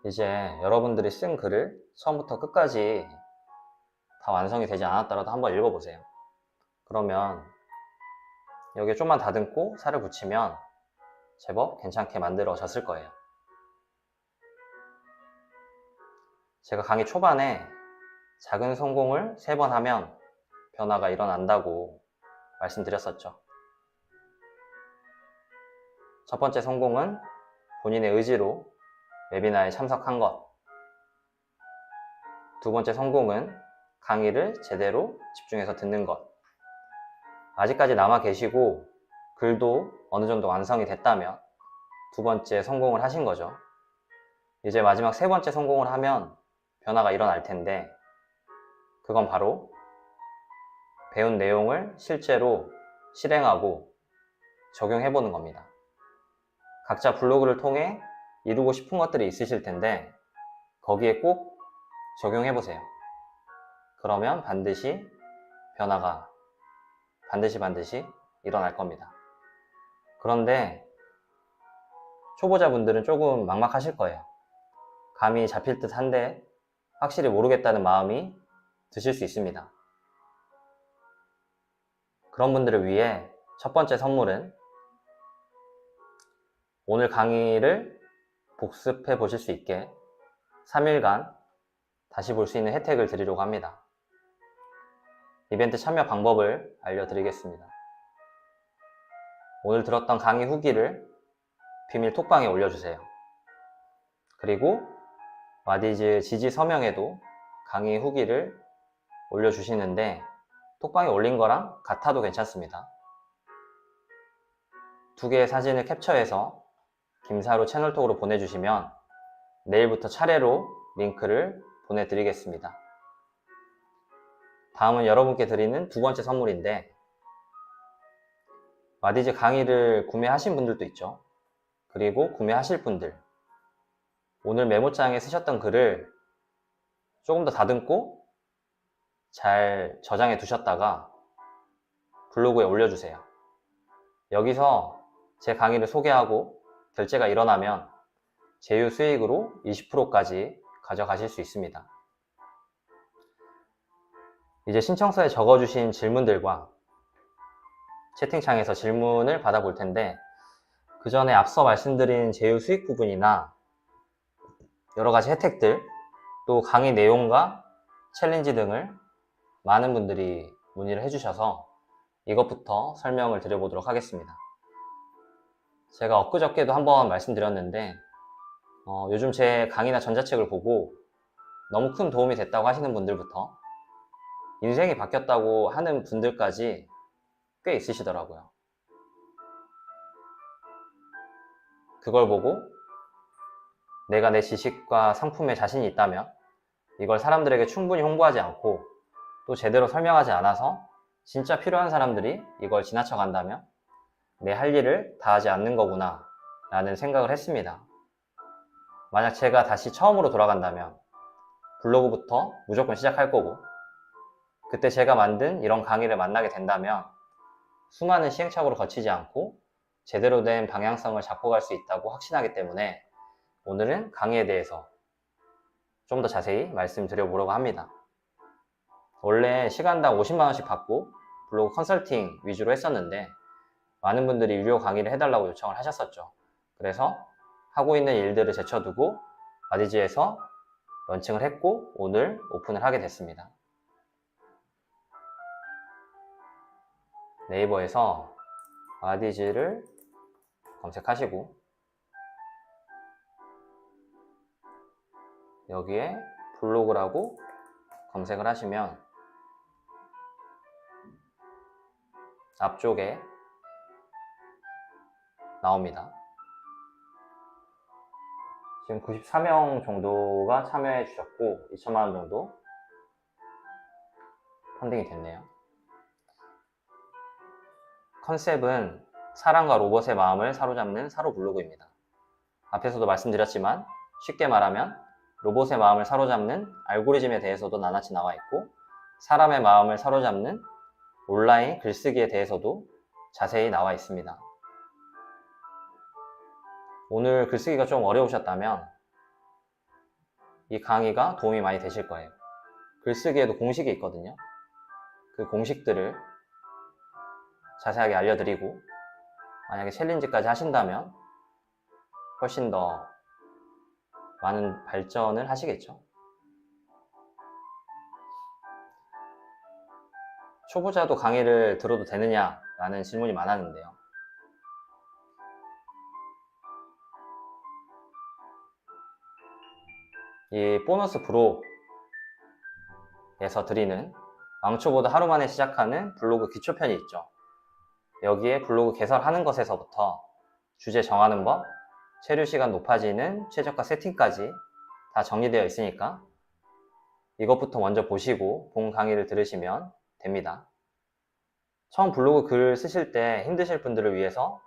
Speaker 1: 이제 여러분들이 쓴 글을 처음부터 끝까지 다 완성이 되지 않았더라도 한번 읽어보세요. 그러면 여기에 좀만 다듬고 살을 붙이면 제법 괜찮게 만들어졌을 거예요. 제가 강의 초반에 작은 성공을 3번 하면 변화가 일어난다고 말씀드렸었죠. 첫 번째 성공은 본인의 의지로 웨비나에 참석한 것. 두 번째 성공은 강의를 제대로 집중해서 듣는 것. 아직까지 남아 계시고 글도 어느 정도 완성이 됐다면 두 번째 성공을 하신 거죠. 이제 마지막 세 번째 성공을 하면 변화가 일어날 텐데 그건 바로 배운 내용을 실제로 실행하고 적용해보는 겁니다. 각자 블로그를 통해 이루고 싶은 것들이 있으실 텐데 거기에 꼭 적용해보세요. 그러면 반드시 변화가 반드시 일어날 겁니다. 그런데 초보자분들은 조금 막막하실 거예요. 감이 잡힐 듯 한데 확실히 모르겠다는 마음이 드실 수 있습니다. 그런 분들을 위해 첫 번째 선물은 오늘 강의를 복습해 보실 수 있게 3일간 다시 볼 수 있는 혜택을 드리려고 합니다. 이벤트 참여 방법을 알려드리겠습니다. 오늘 들었던 강의 후기를 비밀 톡방에 올려주세요. 그리고 와디즈 지지 서명에도 강의 후기를 올려주시는데 톡방에 올린 거랑 같아도 괜찮습니다. 2개의 사진을 캡처해서 김사루 채널톡으로 보내주시면 내일부터 차례로 링크를 보내드리겠습니다. 다음은 여러분께 드리는 두 번째 선물인데 와디즈 강의를 구매하신 분들도 있죠. 그리고 구매하실 분들 오늘 메모장에 쓰셨던 글을 조금 더 다듬고 잘 저장해 두셨다가 블로그에 올려주세요. 여기서 제 강의를 소개하고 결제가 일어나면 제휴 수익으로 20%까지 가져가실 수 있습니다. 이제 신청서에 적어주신 질문들과 채팅창에서 질문을 받아볼 텐데 그 전에 앞서 말씀드린 제휴 수익 부분이나 여러가지 혜택들 또 강의 내용과 챌린지 등을 많은 분들이 문의를 해주셔서 이것부터 설명을 드려보도록 하겠습니다. 제가 엊그저께도 한번 말씀드렸는데 요즘 제 강의나 전자책을 보고 너무 큰 도움이 됐다고 하시는 분들부터 인생이 바뀌었다고 하는 분들까지 꽤 있으시더라고요. 그걸 보고 내가 내 지식과 상품에 자신이 있다면 이걸 사람들에게 충분히 홍보하지 않고 또 제대로 설명하지 않아서 진짜 필요한 사람들이 이걸 지나쳐 간다면 내 할 일을 다 하지 않는 거구나 라는 생각을 했습니다. 만약 제가 다시 처음으로 돌아간다면 블로그부터 무조건 시작할 거고 그때 제가 만든 이런 강의를 만나게 된다면 수많은 시행착오를 거치지 않고 제대로 된 방향성을 잡고 갈 수 있다고 확신하기 때문에 오늘은 강의에 대해서 좀 더 자세히 말씀드려보려고 합니다. 원래 시간당 50만원씩 받고 블로그 컨설팅 위주로 했었는데 많은 분들이 유료 강의를 해달라고 요청을 하셨었죠. 그래서 하고 있는 일들을 제쳐두고 와디즈에서 런칭을 했고 오늘 오픈을 하게 됐습니다. 네이버에서 와디즈를 검색하시고 여기에 블로그라고 검색을 하시면 앞쪽에 나옵니다. 지금 94명 정도가 참여해 주셨고 2천만 원 정도 펀딩이 됐네요. 컨셉은 사람과 로봇의 마음을 사로잡는 사로 블로그입니다. 앞에서도 말씀드렸지만 쉽게 말하면 로봇의 마음을 사로잡는 알고리즘에 대해서도 낱낱이 나와 있고 사람의 마음을 사로잡는 온라인 글쓰기에 대해서도 자세히 나와 있습니다. 오늘 글쓰기가 좀 어려우셨다면 이 강의가 도움이 많이 되실 거예요. 글쓰기에도 공식이 있거든요. 그 공식들을 자세하게 알려드리고 만약에 챌린지까지 하신다면 훨씬 더 많은 발전을 하시겠죠. 초보자도 강의를 들어도 되느냐 라는 질문이 많았는데요. 이 보너스 프로에서 드리는 왕초보도 하루 만에 시작하는 블로그 기초편이 있죠. 여기에 블로그 개설하는 것에서부터 주제 정하는 법, 체류 시간 높아지는 최저가 세팅까지 다 정리되어 있으니까 이것부터 먼저 보시고 본 강의를 들으시면 됩니다. 처음 블로그 글 쓰실 때 힘드실 분들을 위해서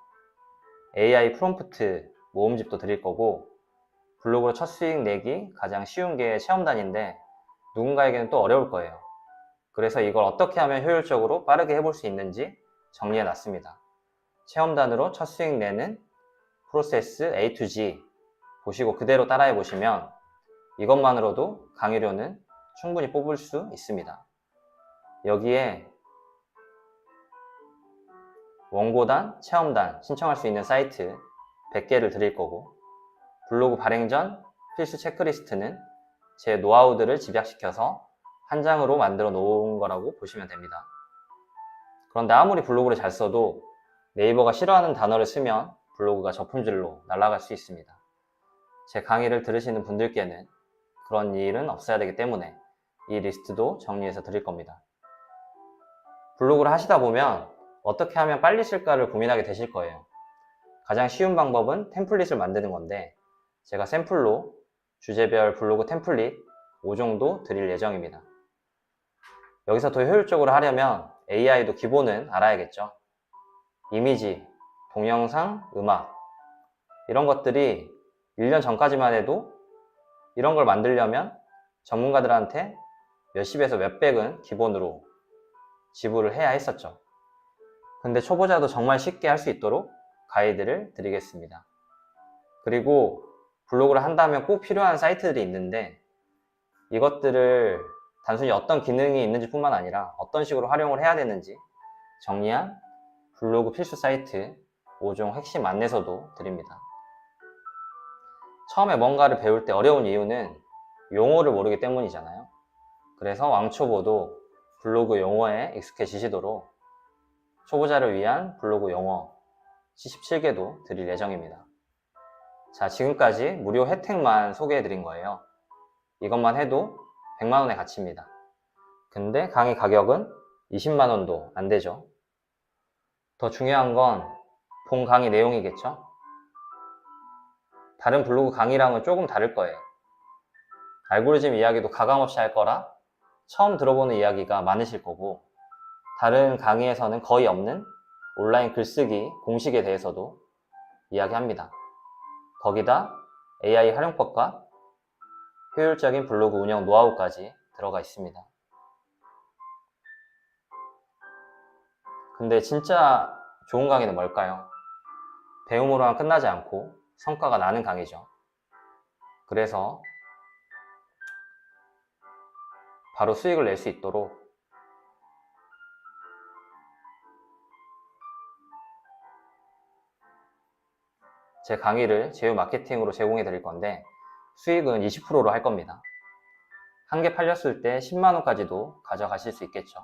Speaker 1: AI 프롬프트 모음집도 드릴 거고 블로그로 첫 수익 내기 가장 쉬운 게 체험단인데 누군가에게는 또 어려울 거예요. 그래서 이걸 어떻게 하면 효율적으로 빠르게 해볼 수 있는지 정리해 놨습니다. 체험단으로 첫 수익 내는 프로세스 A to G 보시고 그대로 따라해 보시면 이것만으로도 강의료는 충분히 뽑을 수 있습니다. 여기에 원고단, 체험단 신청할 수 있는 사이트 100개를 드릴 거고 블로그 발행 전 필수 체크리스트는 제 노하우들을 집약시켜서 한 장으로 만들어 놓은 거라고 보시면 됩니다. 그런데 아무리 블로그를 잘 써도 네이버가 싫어하는 단어를 쓰면 블로그가 저품질로 날아갈 수 있습니다. 제 강의를 들으시는 분들께는 그런 일은 없어야 되기 때문에 이 리스트도 정리해서 드릴 겁니다. 블로그를 하시다 보면 어떻게 하면 빨리 쓸까를 고민하게 되실 거예요. 가장 쉬운 방법은 템플릿을 만드는 건데 제가 샘플로 주제별 블로그 템플릿 5종도 드릴 예정입니다. 여기서 더 효율적으로 하려면 AI도 기본은 알아야겠죠. 이미지, 동영상, 음악 이런 것들이 1년 전까지만 해도 이런 걸 만들려면 전문가들한테 몇십에서 몇백은 기본으로 지불을 해야 했었죠. 근데 초보자도 정말 쉽게 할 수 있도록 가이드를 드리겠습니다. 그리고 블로그를 한다면 꼭 필요한 사이트들이 있는데 이것들을 단순히 어떤 기능이 있는지 뿐만 아니라 어떤 식으로 활용을 해야 되는지 정리한 블로그 필수 사이트 5종 핵심 안내서도 드립니다. 처음에 뭔가를 배울 때 어려운 이유는 용어를 모르기 때문이잖아요. 그래서 왕초보도 블로그 용어에 익숙해지시도록 초보자를 위한 블로그 용어 77개도 드릴 예정입니다. 자, 지금까지 무료 혜택만 소개해 드린 거예요. 이것만 해도 100만원의 가치입니다. 근데 강의 가격은 20만원도 안 되죠. 더 중요한 건 본 강의 내용이겠죠? 다른 블로그 강의랑은 조금 다를 거예요. 알고리즘 이야기도 가감없이 할 거라 처음 들어보는 이야기가 많으실 거고 다른 강의에서는 거의 없는 온라인 글쓰기 공식에 대해서도 이야기합니다. 거기다 AI 활용법과 효율적인 블로그 운영 노하우까지 들어가 있습니다. 근데 진짜 좋은 강의는 뭘까요? 배움으로만 끝나지 않고 성과가 나는 강의죠. 그래서 바로 수익을 낼 수 있도록 제 강의를 제휴 마케팅으로 제공해 드릴 건데 수익은 20%로 할 겁니다. 한 개 팔렸을 때 10만원까지도 가져가실 수 있겠죠.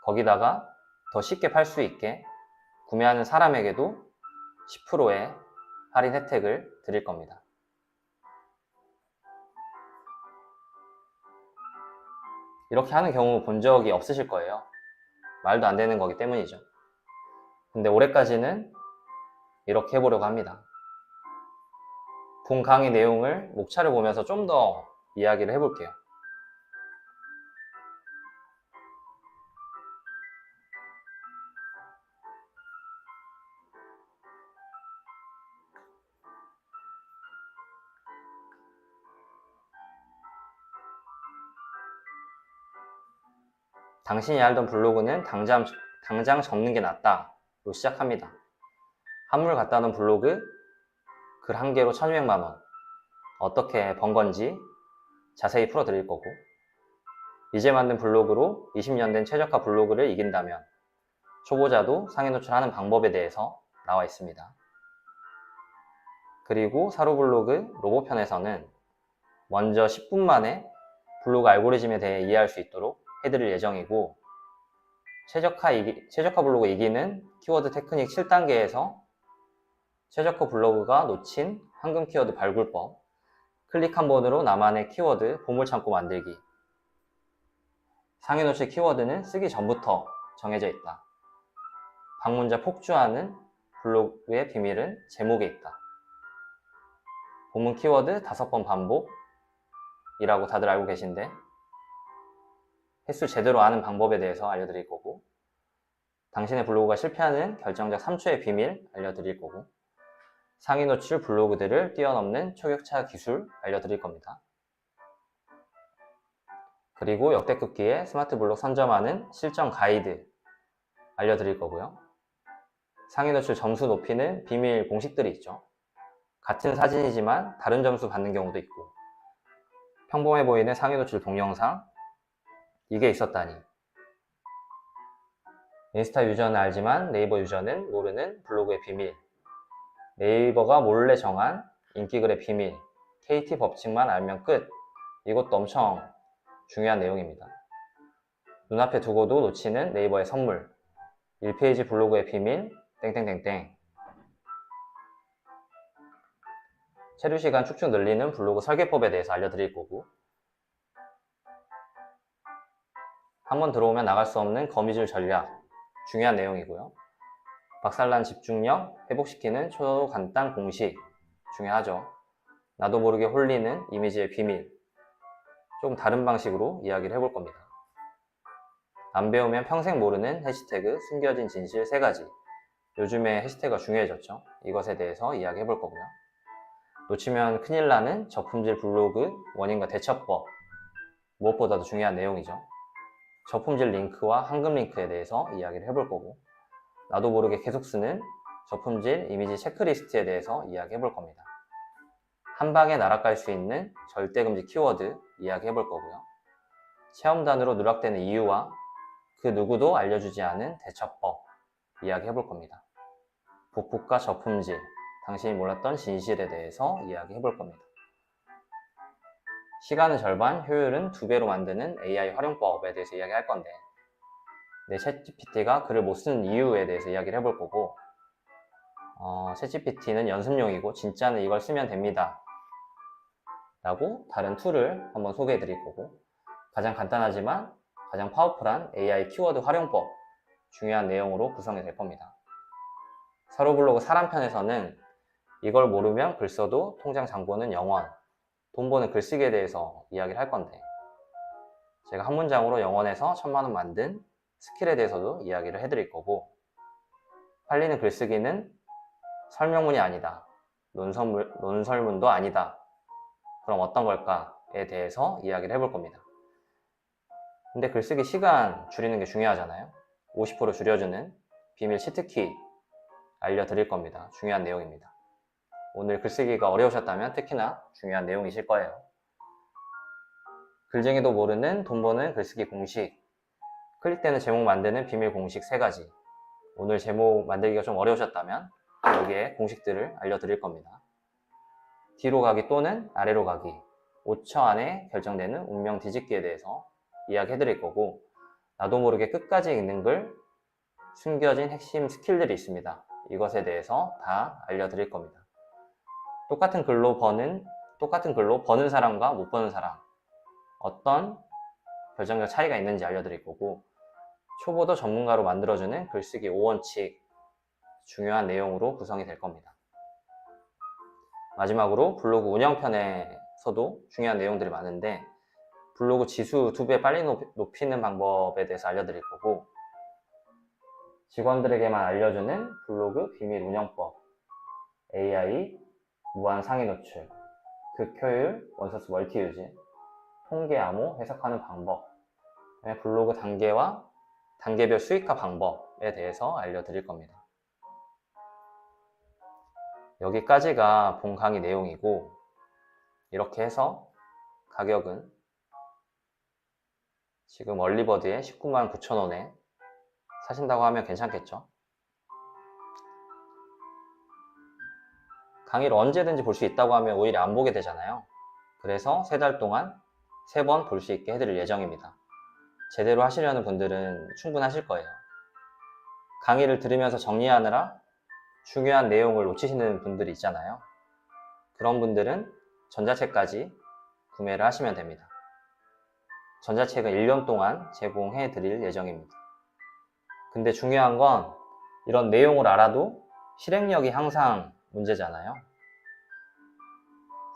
Speaker 1: 거기다가 더 쉽게 팔 수 있게 구매하는 사람에게도 10%의 할인 혜택을 드릴 겁니다. 이렇게 하는 경우 본 적이 없으실 거예요. 말도 안 되는 거기 때문이죠. 근데 올해까지는 이렇게 해보려고 합니다. 본 강의 내용을 목차를 보면서 좀 더 이야기를 해볼게요. 당신이 알던 블로그는 당장 접는 게 낫다로 시작합니다. 한물 갖다 놓은 블로그 글 한 개로 1,200만 원 어떻게 번 건지 자세히 풀어드릴 거고, 이제 만든 블로그로 20년 된 최저가 블로그를 이긴다면 초보자도 상위 노출하는 방법에 대해서 나와 있습니다. 그리고 사로 블로그 로보 편에서는 먼저 10분 만에 블로그 알고리즘에 대해 이해할 수 있도록 해드릴 예정이고, 최저가 블로그 이기는 키워드 테크닉 7단계에서 최저가 블로그가 놓친 황금 키워드 발굴법, 클릭 한 번으로 나만의 키워드 보물창고 만들기, 상위 노출 키워드는 쓰기 전부터 정해져 있다, 방문자 폭주하는 블로그의 비밀은 제목에 있다, 본문 키워드 5번 반복이라고 다들 알고 계신데 횟수 제대로 아는 방법에 대해서 알려드릴 거고, 당신의 블로그가 실패하는 결정적 3초의 비밀 알려드릴 거고, 상위 노출 블로그들을 뛰어넘는 초격차 기술 알려드릴 겁니다. 그리고 역대급 기의 스마트 블로그 선점하는 실전 가이드 알려드릴 거고요. 상위 노출 점수 높이는 비밀 공식들이 있죠. 같은 사진이지만 다른 점수 받는 경우도 있고, 평범해 보이는 상위 노출 동영상, 이게 있었다니. 인스타 유저는 알지만 네이버 유저는 모르는 블로그의 비밀, 네이버가 몰래 정한 인기글의 비밀, KT 법칙만 알면 끝. 이것도 엄청 중요한 내용입니다. 눈앞에 두고도 놓치는 네이버의 선물, 1페이지 블로그의 비밀, 땡땡땡땡. 체류 시간 축축 늘리는 블로그 설계법에 대해서 알려드릴 거고, 한번 들어오면 나갈 수 없는 거미줄 전략, 중요한 내용이고요. 박살난 집중력 회복시키는 초간단 공식, 중요하죠. 나도 모르게 홀리는 이미지의 비밀, 조금 다른 방식으로 이야기를 해볼 겁니다. 안 배우면 평생 모르는 해시태그 숨겨진 진실 3가지, 요즘에 해시태그가 중요해졌죠. 이것에 대해서 이야기 해볼 거고요. 놓치면 큰일 나는 저품질 블로그 원인과 대처법, 무엇보다도 중요한 내용이죠. 저품질 링크와 황금 링크에 대해서 이야기를 해볼 거고, 나도 모르게 계속 쓰는 저품질 이미지 체크리스트에 대해서 이야기 해볼 겁니다. 한 방에 날아갈 수 있는 절대금지 키워드 이야기 해볼 거고요. 체험단으로 누락되는 이유와 그 누구도 알려주지 않은 대처법 이야기 해볼 겁니다. 복붙과 저품질, 당신이 몰랐던 진실에 대해서 이야기 해볼 겁니다. 시간은 절반, 효율은 2배로 만드는 AI 활용법에 대해서 이야기할 건데, 내 챗GPT가 글을 못 쓰는 이유에 대해서 이야기를 해볼 거고, 챗GPT는 연습용이고 진짜는 이걸 쓰면 됩니다 라고 다른 툴을 한번 소개해 드릴 거고, 가장 간단하지만 가장 파워풀한 AI 키워드 활용법, 중요한 내용으로 구성이 될 겁니다. 사로 블로그 사람 편에서는 이걸 모르면 글 써도 통장 잔고는 영원, 돈 버는 글쓰기에 대해서 이야기를 할 건데, 제가 한 문장으로 영원에서 1,000만 원 만든 스킬에 대해서도 이야기를 해드릴 거고, 팔리는 글쓰기는 설명문이 아니다, 논설문도 아니다, 그럼 어떤 걸까에 대해서 이야기를 해볼 겁니다. 근데 글쓰기 시간 줄이는 게 중요하잖아요. 50% 줄여주는 비밀 치트키 알려드릴 겁니다. 중요한 내용입니다. 오늘 글쓰기가 어려우셨다면 특히나 중요한 내용이실 거예요. 글쟁이도 모르는 돈 버는 글쓰기 공식, 클릭되는 제목 만드는 비밀 공식 3가지. 오늘 제목 만들기가 좀 어려우셨다면 여기에 공식들을 알려드릴 겁니다. 뒤로 가기 또는 아래로 가기, 5초 안에 결정되는 운명 뒤집기에 대해서 이야기 해드릴 거고, 나도 모르게 끝까지 읽는 글 숨겨진 핵심 스킬들이 있습니다. 이것에 대해서 다 알려드릴 겁니다. 똑같은 글로 버는 사람과 못 버는 사람, 어떤 결정적 차이가 있는지 알려드릴 거고, 초보도 전문가로 만들어주는 글쓰기 5원칙, 중요한 내용으로 구성이 될 겁니다. 마지막으로 블로그 운영편에서도 중요한 내용들이 많은데, 블로그 지수 2배 빨리 높이는 방법에 대해서 알려드릴 거고, 직원들에게만 알려주는 블로그 비밀 운영법, AI, 무한 상위 노출, 극효율, 원소스 멀티 유지, 통계 암호 해석하는 방법, 블로그 단계와 단계별 수익화 방법에 대해서 알려드릴 겁니다. 여기까지가 본 강의 내용이고, 이렇게 해서 가격은 지금 얼리버드에 199,900원에 사신다고 하면 괜찮겠죠? 강의를 언제든지 볼 수 있다고 하면 오히려 안 보게 되잖아요. 그래서 3달 동안 3번 볼 수 있게 해드릴 예정입니다. 제대로 하시려는 분들은 충분하실 거예요. 강의를 들으면서 정리하느라 중요한 내용을 놓치시는 분들이 있잖아요. 그런 분들은 전자책까지 구매를 하시면 됩니다. 전자책은 1년 동안 제공해 드릴 예정입니다. 근데 중요한 건 이런 내용을 알아도 실행력이 항상 문제잖아요.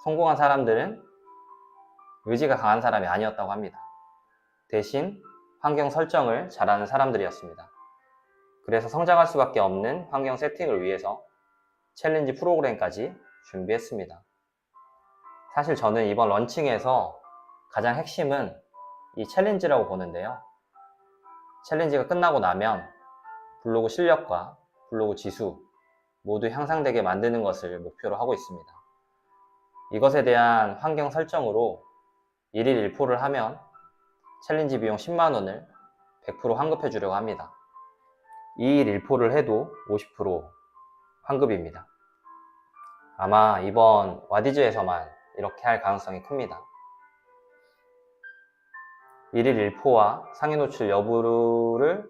Speaker 1: 성공한 사람들은 의지가 강한 사람이 아니었다고 합니다. 대신 환경 설정을 잘하는 사람들이었습니다. 그래서 성장할 수밖에 없는 환경 세팅을 위해서 챌린지 프로그램까지 준비했습니다. 사실 저는 이번 런칭에서 가장 핵심은 이 챌린지라고 보는데요. 챌린지가 끝나고 나면 블로그 실력과 블로그 지수 모두 향상되게 만드는 것을 목표로 하고 있습니다. 이것에 대한 환경 설정으로 1일 1포를 하면 챌린지 비용 10만원을 100% 환급해 주려고 합니다. 2일 1포를 해도 50% 환급입니다. 아마 이번 와디즈에서만 이렇게 할 가능성이 큽니다. 1일 1포와 상위 노출 여부를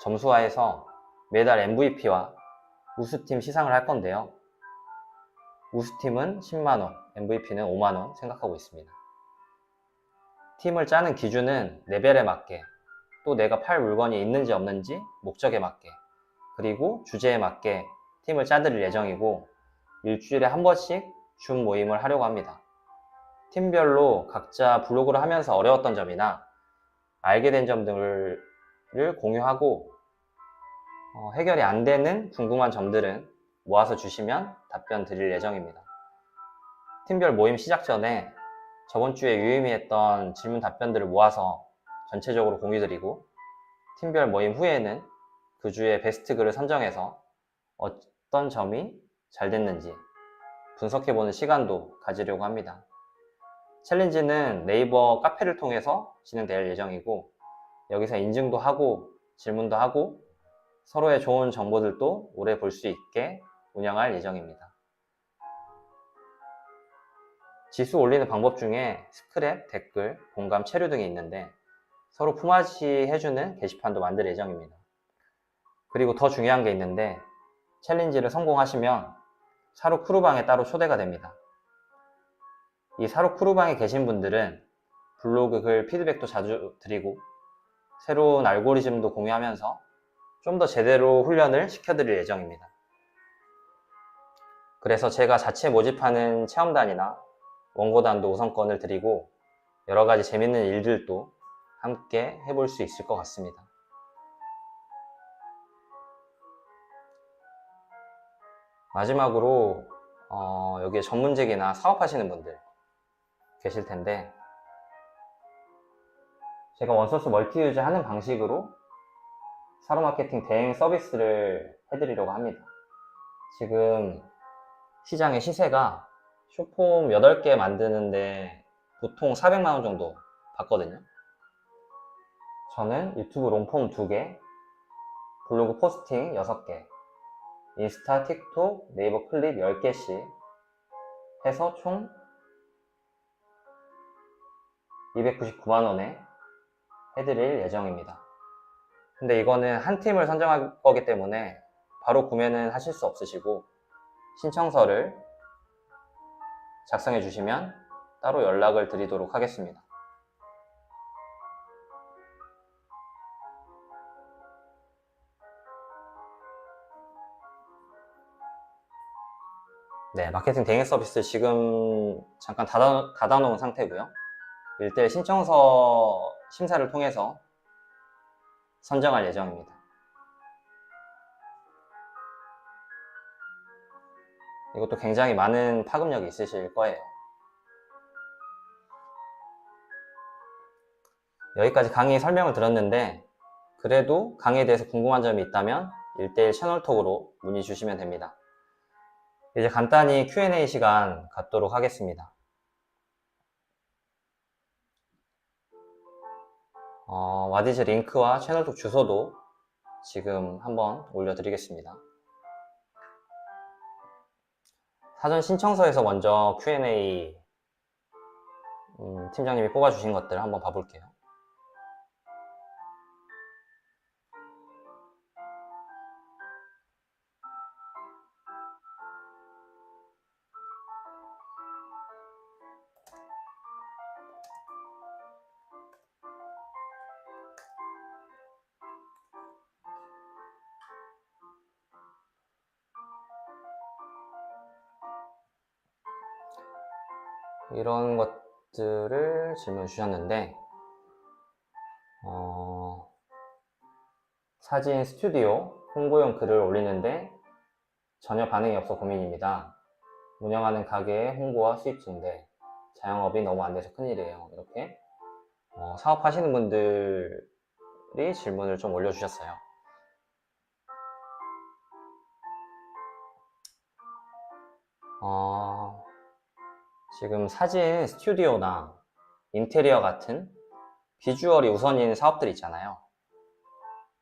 Speaker 1: 점수화해서 매달 MVP와 우수팀 시상을 할 건데요. 우수팀은 10만원, MVP는 5만원 생각하고 있습니다. 팀을 짜는 기준은 레벨에 맞게, 또 내가 팔 물건이 있는지 없는지 목적에 맞게, 그리고 주제에 맞게 팀을 짜드릴 예정이고, 일주일에 한 번씩 줌 모임을 하려고 합니다. 팀별로 각자 블로그를 하면서 어려웠던 점이나 알게 된 점들을 공유하고, 해결이 안 되는 궁금한 점들은 모아서 주시면 답변 드릴 예정입니다. 팀별 모임 시작 전에 저번 주에 유의미했던 질문 답변들을 모아서 전체적으로 공유드리고, 팀별 모임 후에는 그 주의 베스트 글을 선정해서 어떤 점이 잘 됐는지 분석해보는 시간도 가지려고 합니다. 챌린지는 네이버 카페를 통해서 진행될 예정이고, 여기서 인증도 하고 질문도 하고 서로의 좋은 정보들도 오래 볼 수 있게 운영할 예정입니다. 지수 올리는 방법 중에 스크랩, 댓글, 공감, 체류 등이 있는데 서로 품앗이 해주는 게시판도 만들 예정입니다. 그리고 더 중요한 게 있는데, 챌린지를 성공하시면 사로 크루방에 따로 초대가 됩니다. 이 사로 크루방에 계신 분들은 블로그 글 피드백도 자주 드리고 새로운 알고리즘도 공유하면서 좀 더 제대로 훈련을 시켜드릴 예정입니다. 그래서 제가 자체 모집하는 체험단이나 원고단도 우선권을 드리고 여러 가지 재밌는 일들도 함께 해볼 수 있을 것 같습니다. 마지막으로 여기에 전문직이나 사업하시는 분들 계실 텐데, 제가 원소스 멀티 유지 하는 방식으로 사로 마케팅 대행 서비스를 해드리려고 합니다. 지금 시장의 시세가 쇼폼 8개 만드는데 보통 400만원 정도 받거든요. 저는 유튜브 롱폼 2개, 블로그 포스팅 6개, 인스타, 틱톡, 네이버 클립 10개씩 해서 총 299만원에 해드릴 예정입니다. 근데 이거는 한 팀을 선정할 거기 때문에 바로 구매는 하실 수 없으시고 신청서를 작성해 주시면 따로 연락을 드리도록 하겠습니다. 네, 마케팅 대행 서비스 지금 잠깐 닫아놓은 상태고요. 1대1 신청서 심사를 통해서 선정할 예정입니다. 이것도 굉장히 많은 파급력이 있으실 거예요. 여기까지 강의 설명을 들었는데 그래도 강의에 대해서 궁금한 점이 있다면 1대1 채널톡으로 문의 주시면 됩니다. 이제 간단히 Q&A 시간 갖도록 하겠습니다. 와디즈 링크와 채널톡 주소도 지금 한번 올려드리겠습니다. 사전 신청서에서 먼저 Q&A 팀장님이 뽑아주신 것들 한번 봐볼게요. 이런 것들을 질문 주셨는데 사진 스튜디오 홍보용 글을 올리는데 전혀 반응이 없어 고민입니다. 운영하는 가게의 홍보와 수입 증대, 자영업이 너무 안 돼서 큰일이에요. 이렇게 사업하시는 분들이 질문을 좀 올려주셨어요. 지금 사진 스튜디오나 인테리어 같은 비주얼이 우선인 사업들 있잖아요.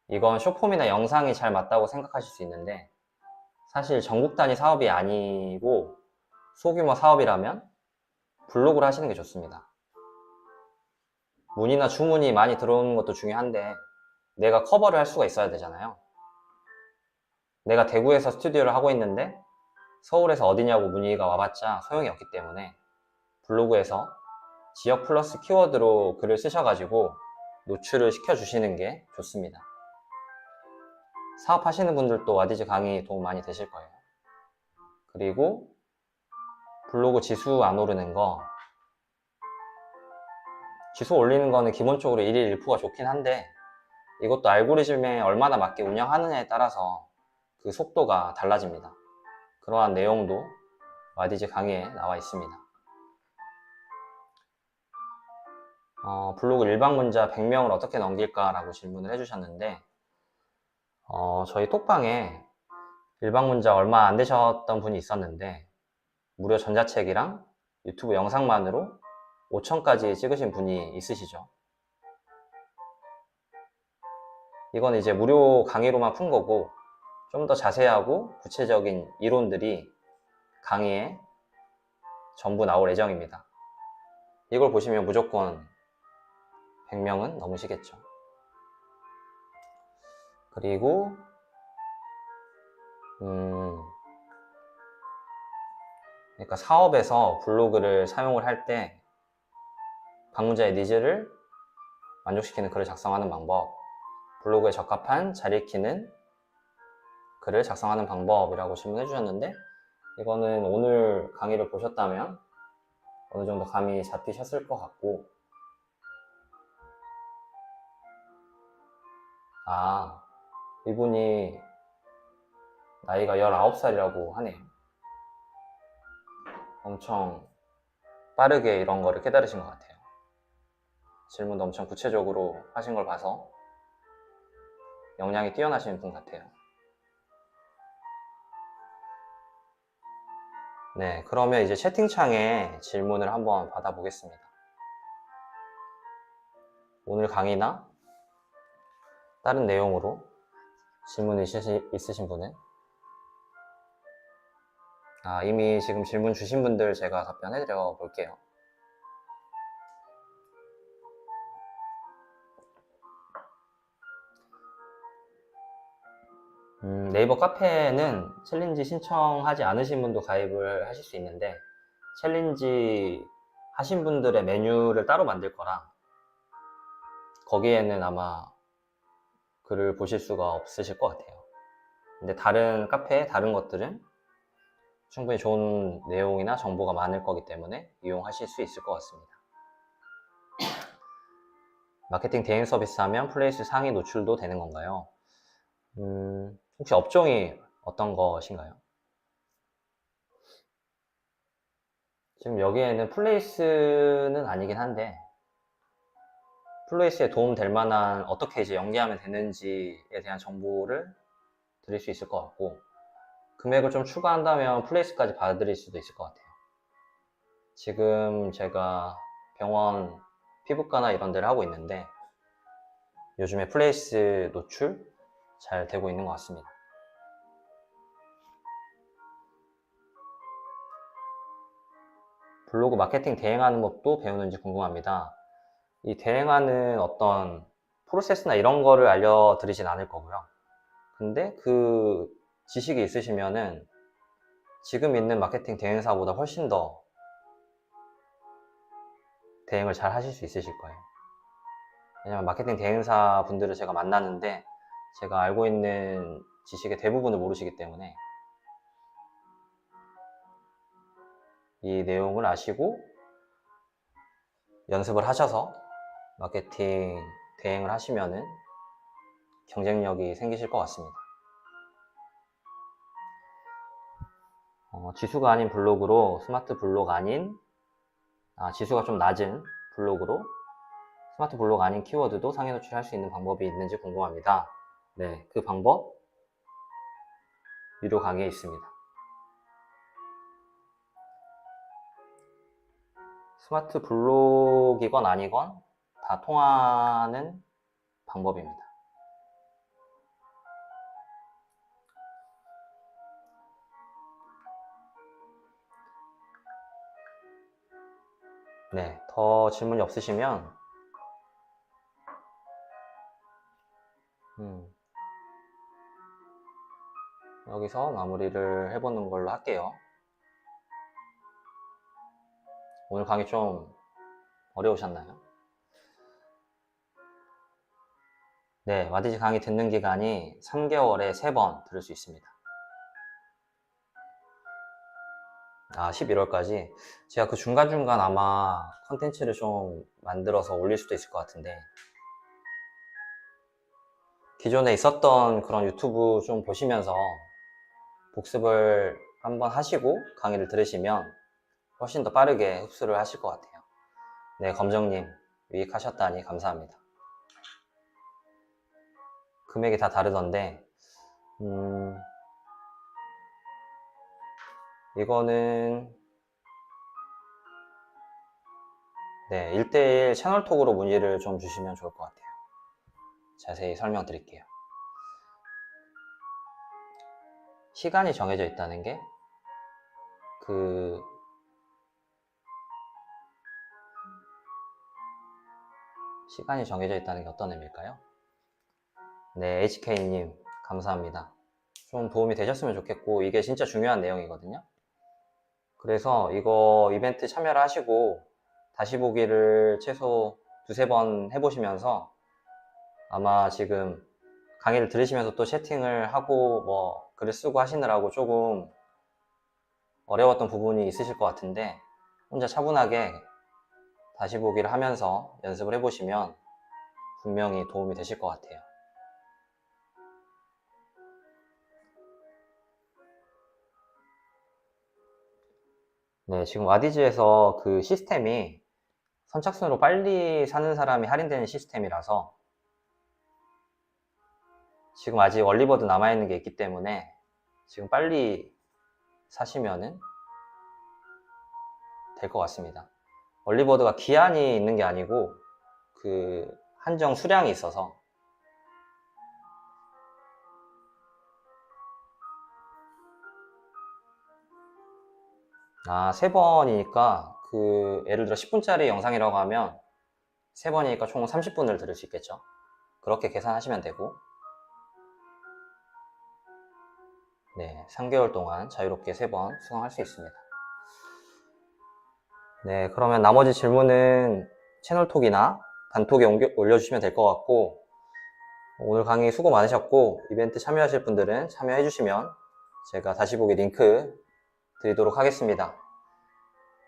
Speaker 1: 이건 숏폼이나 영상이 잘 맞다고 생각하실 수 있는데 사실 전국 단위 사업이 아니고 소규모 사업이라면 블로그를 하시는 게 좋습니다. 문의나 주문이 많이 들어오는 것도 중요한데 내가 커버를 할 수가 있어야 되잖아요. 내가 대구에서 스튜디오를 하고 있는데 서울에서 어디냐고 문의가 와봤자 소용이 없기 때문에 블로그에서 지역 플러스 키워드로 글을 쓰셔가지고 노출을 시켜주시는 게 좋습니다. 사업하시는 분들도 와디즈 강의 도움 많이 되실 거예요. 그리고 블로그 지수 안 오르는 거, 지수 올리는 거는 기본적으로 1일 1푸가 좋긴 한데 이것도 알고리즘에 얼마나 맞게 운영하느냐에 따라서 그 속도가 달라집니다. 그러한 내용도 와디즈 강의에 나와 있습니다. 블로그 일반 문자 100명을 어떻게 넘길까 라고 질문을 해주셨는데 저희 톡방에 일반 문자 얼마 안 되셨던 분이 있었는데 무료 전자책이랑 유튜브 영상만으로 5천까지 찍으신 분이 있으시죠. 이건 이제 무료 강의로만 푼 거고 좀 더 자세하고 구체적인 이론들이 강의에 전부 나올 예정입니다. 이걸 보시면 무조건 100명은 넘으시겠죠. 그리고 그러니까 사업에서 블로그를 사용을 할 때 방문자의 니즈를 만족시키는 글을 작성하는 방법, 블로그에 적합한 잘 읽히는 글을 작성하는 방법이라고 질문해 주셨는데 이거는 오늘 강의를 보셨다면 어느 정도 감이 잡히셨을 것 같고 이분이 나이가 19살이라고 하네요. 엄청 빠르게 이런 거를 깨달으신 것 같아요. 질문도 엄청 구체적으로 하신 걸 봐서 역량이 뛰어나신 분 같아요. 네, 그러면 이제 채팅창에 질문을 한번 받아보겠습니다. 오늘 강의나 다른 내용으로 질문 있으신 분은 이미 지금 질문 주신 분들 제가 답변해 드려 볼게요. 네이버 카페에는 챌린지 신청하지 않으신 분도 가입을 하실 수 있는데, 챌린지 하신 분들의 메뉴를 따로 만들 거라 거기에는 아마 글을 보실 수가 없으실 것 같아요. 근데 다른 카페, 다른 것들은 충분히 좋은 내용이나 정보가 많을 거기 때문에 이용하실 수 있을 것 같습니다. 마케팅 대행 서비스 하면 플레이스 상위 노출도 되는 건가요? 혹시 업종이 어떤 것인가요? 지금 여기에는 플레이스는 아니긴 한데, 플레이스에 도움 될 만한 어떻게 이제 연계하면 되는지에 대한 정보를 드릴 수 있을 것 같고, 금액을 좀 추가한다면 플레이스까지 받아드릴 수도 있을 것 같아요. 지금 제가 병원 피부과나 이런 데를 하고 있는데, 요즘에 플레이스 노출 잘 되고 있는 것 같습니다. 블로그 마케팅 대행하는 법도 배우는지 궁금합니다. 이 대행하는 어떤 프로세스나 이런 거를 알려드리진 않을 거고요. 근데 그 지식이 있으시면은 지금 있는 마케팅 대행사보다 훨씬 더 대행을 잘 하실 수 있으실 거예요. 왜냐면 마케팅 대행사 분들을 제가 만나는데 제가 알고 있는 지식의 대부분을 모르시기 때문에 이 내용을 아시고 연습을 하셔서 마케팅 대행을 하시면은 경쟁력이 생기실 것 같습니다. 지수가 아닌 블로그로 스마트 블로그 아닌 지수가 좀 낮은 블로그로 스마트 블로그 아닌 키워드도 상위 노출할 수 있는 방법이 있는지 궁금합니다. 네, 그 방법 유료 강의에 있습니다. 스마트 블로그이건 아니건 다 통하는 방법입니다. 네, 더 질문이 없으시면 여기서 마무리를 해보는 걸로 할게요. 오늘 강의 좀 어려우셨나요? 네, 와디즈 강의 듣는 기간이 3개월에 3번 들을 수 있습니다. 11월까지 제가 그 중간중간 아마 컨텐츠를 좀 만들어서 올릴 수도 있을 것 같은데, 기존에 있었던 그런 유튜브 좀 보시면서 복습을 한번 하시고 강의를 들으시면 훨씬 더 빠르게 흡수를 하실 것 같아요. 네, 검정님 유익하셨다니 감사합니다. 금액이 다 다르던데 이거는 네, 1대1 채널톡으로 문의를 좀 주시면 좋을 것 같아요. 자세히 설명드릴게요. 시간이 정해져 있다는 게 시간이 정해져 있다는 게 어떤 의미일까요? 네, HK님 감사합니다. 좀 도움이 되셨으면 좋겠고, 이게 진짜 중요한 내용이거든요. 그래서 이거 이벤트 참여를 하시고 다시 보기를 최소 2-3번 해보시면서 아마 지금 강의를 들으시면서 또 채팅을 하고 뭐 글을 쓰고 하시느라고 조금 어려웠던 부분이 있으실 것 같은데, 혼자 차분하게 다시 보기를 하면서 연습을 해보시면 분명히 도움이 되실 것 같아요. 네, 지금 와디즈에서 그 시스템이 선착순으로 빨리 사는 사람이 할인되는 시스템이라서 지금 아직 얼리버드 남아있는 게 있기 때문에 지금 빨리 사시면은 될 것 같습니다. 얼리버드가 기한이 있는 게 아니고 그 한정 수량이 있어서 3번이니까 그 예를 들어 10분짜리 영상이라고 하면 3번이니까 총 30분을 들을 수 있겠죠. 그렇게 계산하시면 되고, 네, 3개월 동안 자유롭게 3번 수강할 수 있습니다. 네, 그러면 나머지 질문은 채널톡이나 단톡에 올려주시면 될 것 같고, 오늘 강의 수고 많으셨고, 이벤트 참여하실 분들은 참여해주시면 제가 다시 보기 링크 드리도록 하겠습니다.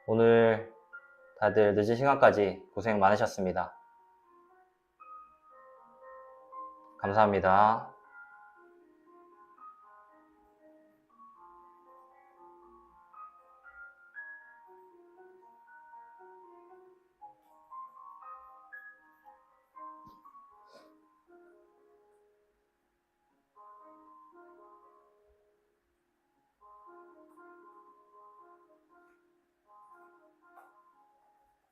Speaker 1: 오늘 다들 늦은 시간까지 고생 많으셨습니다. 감사합니다.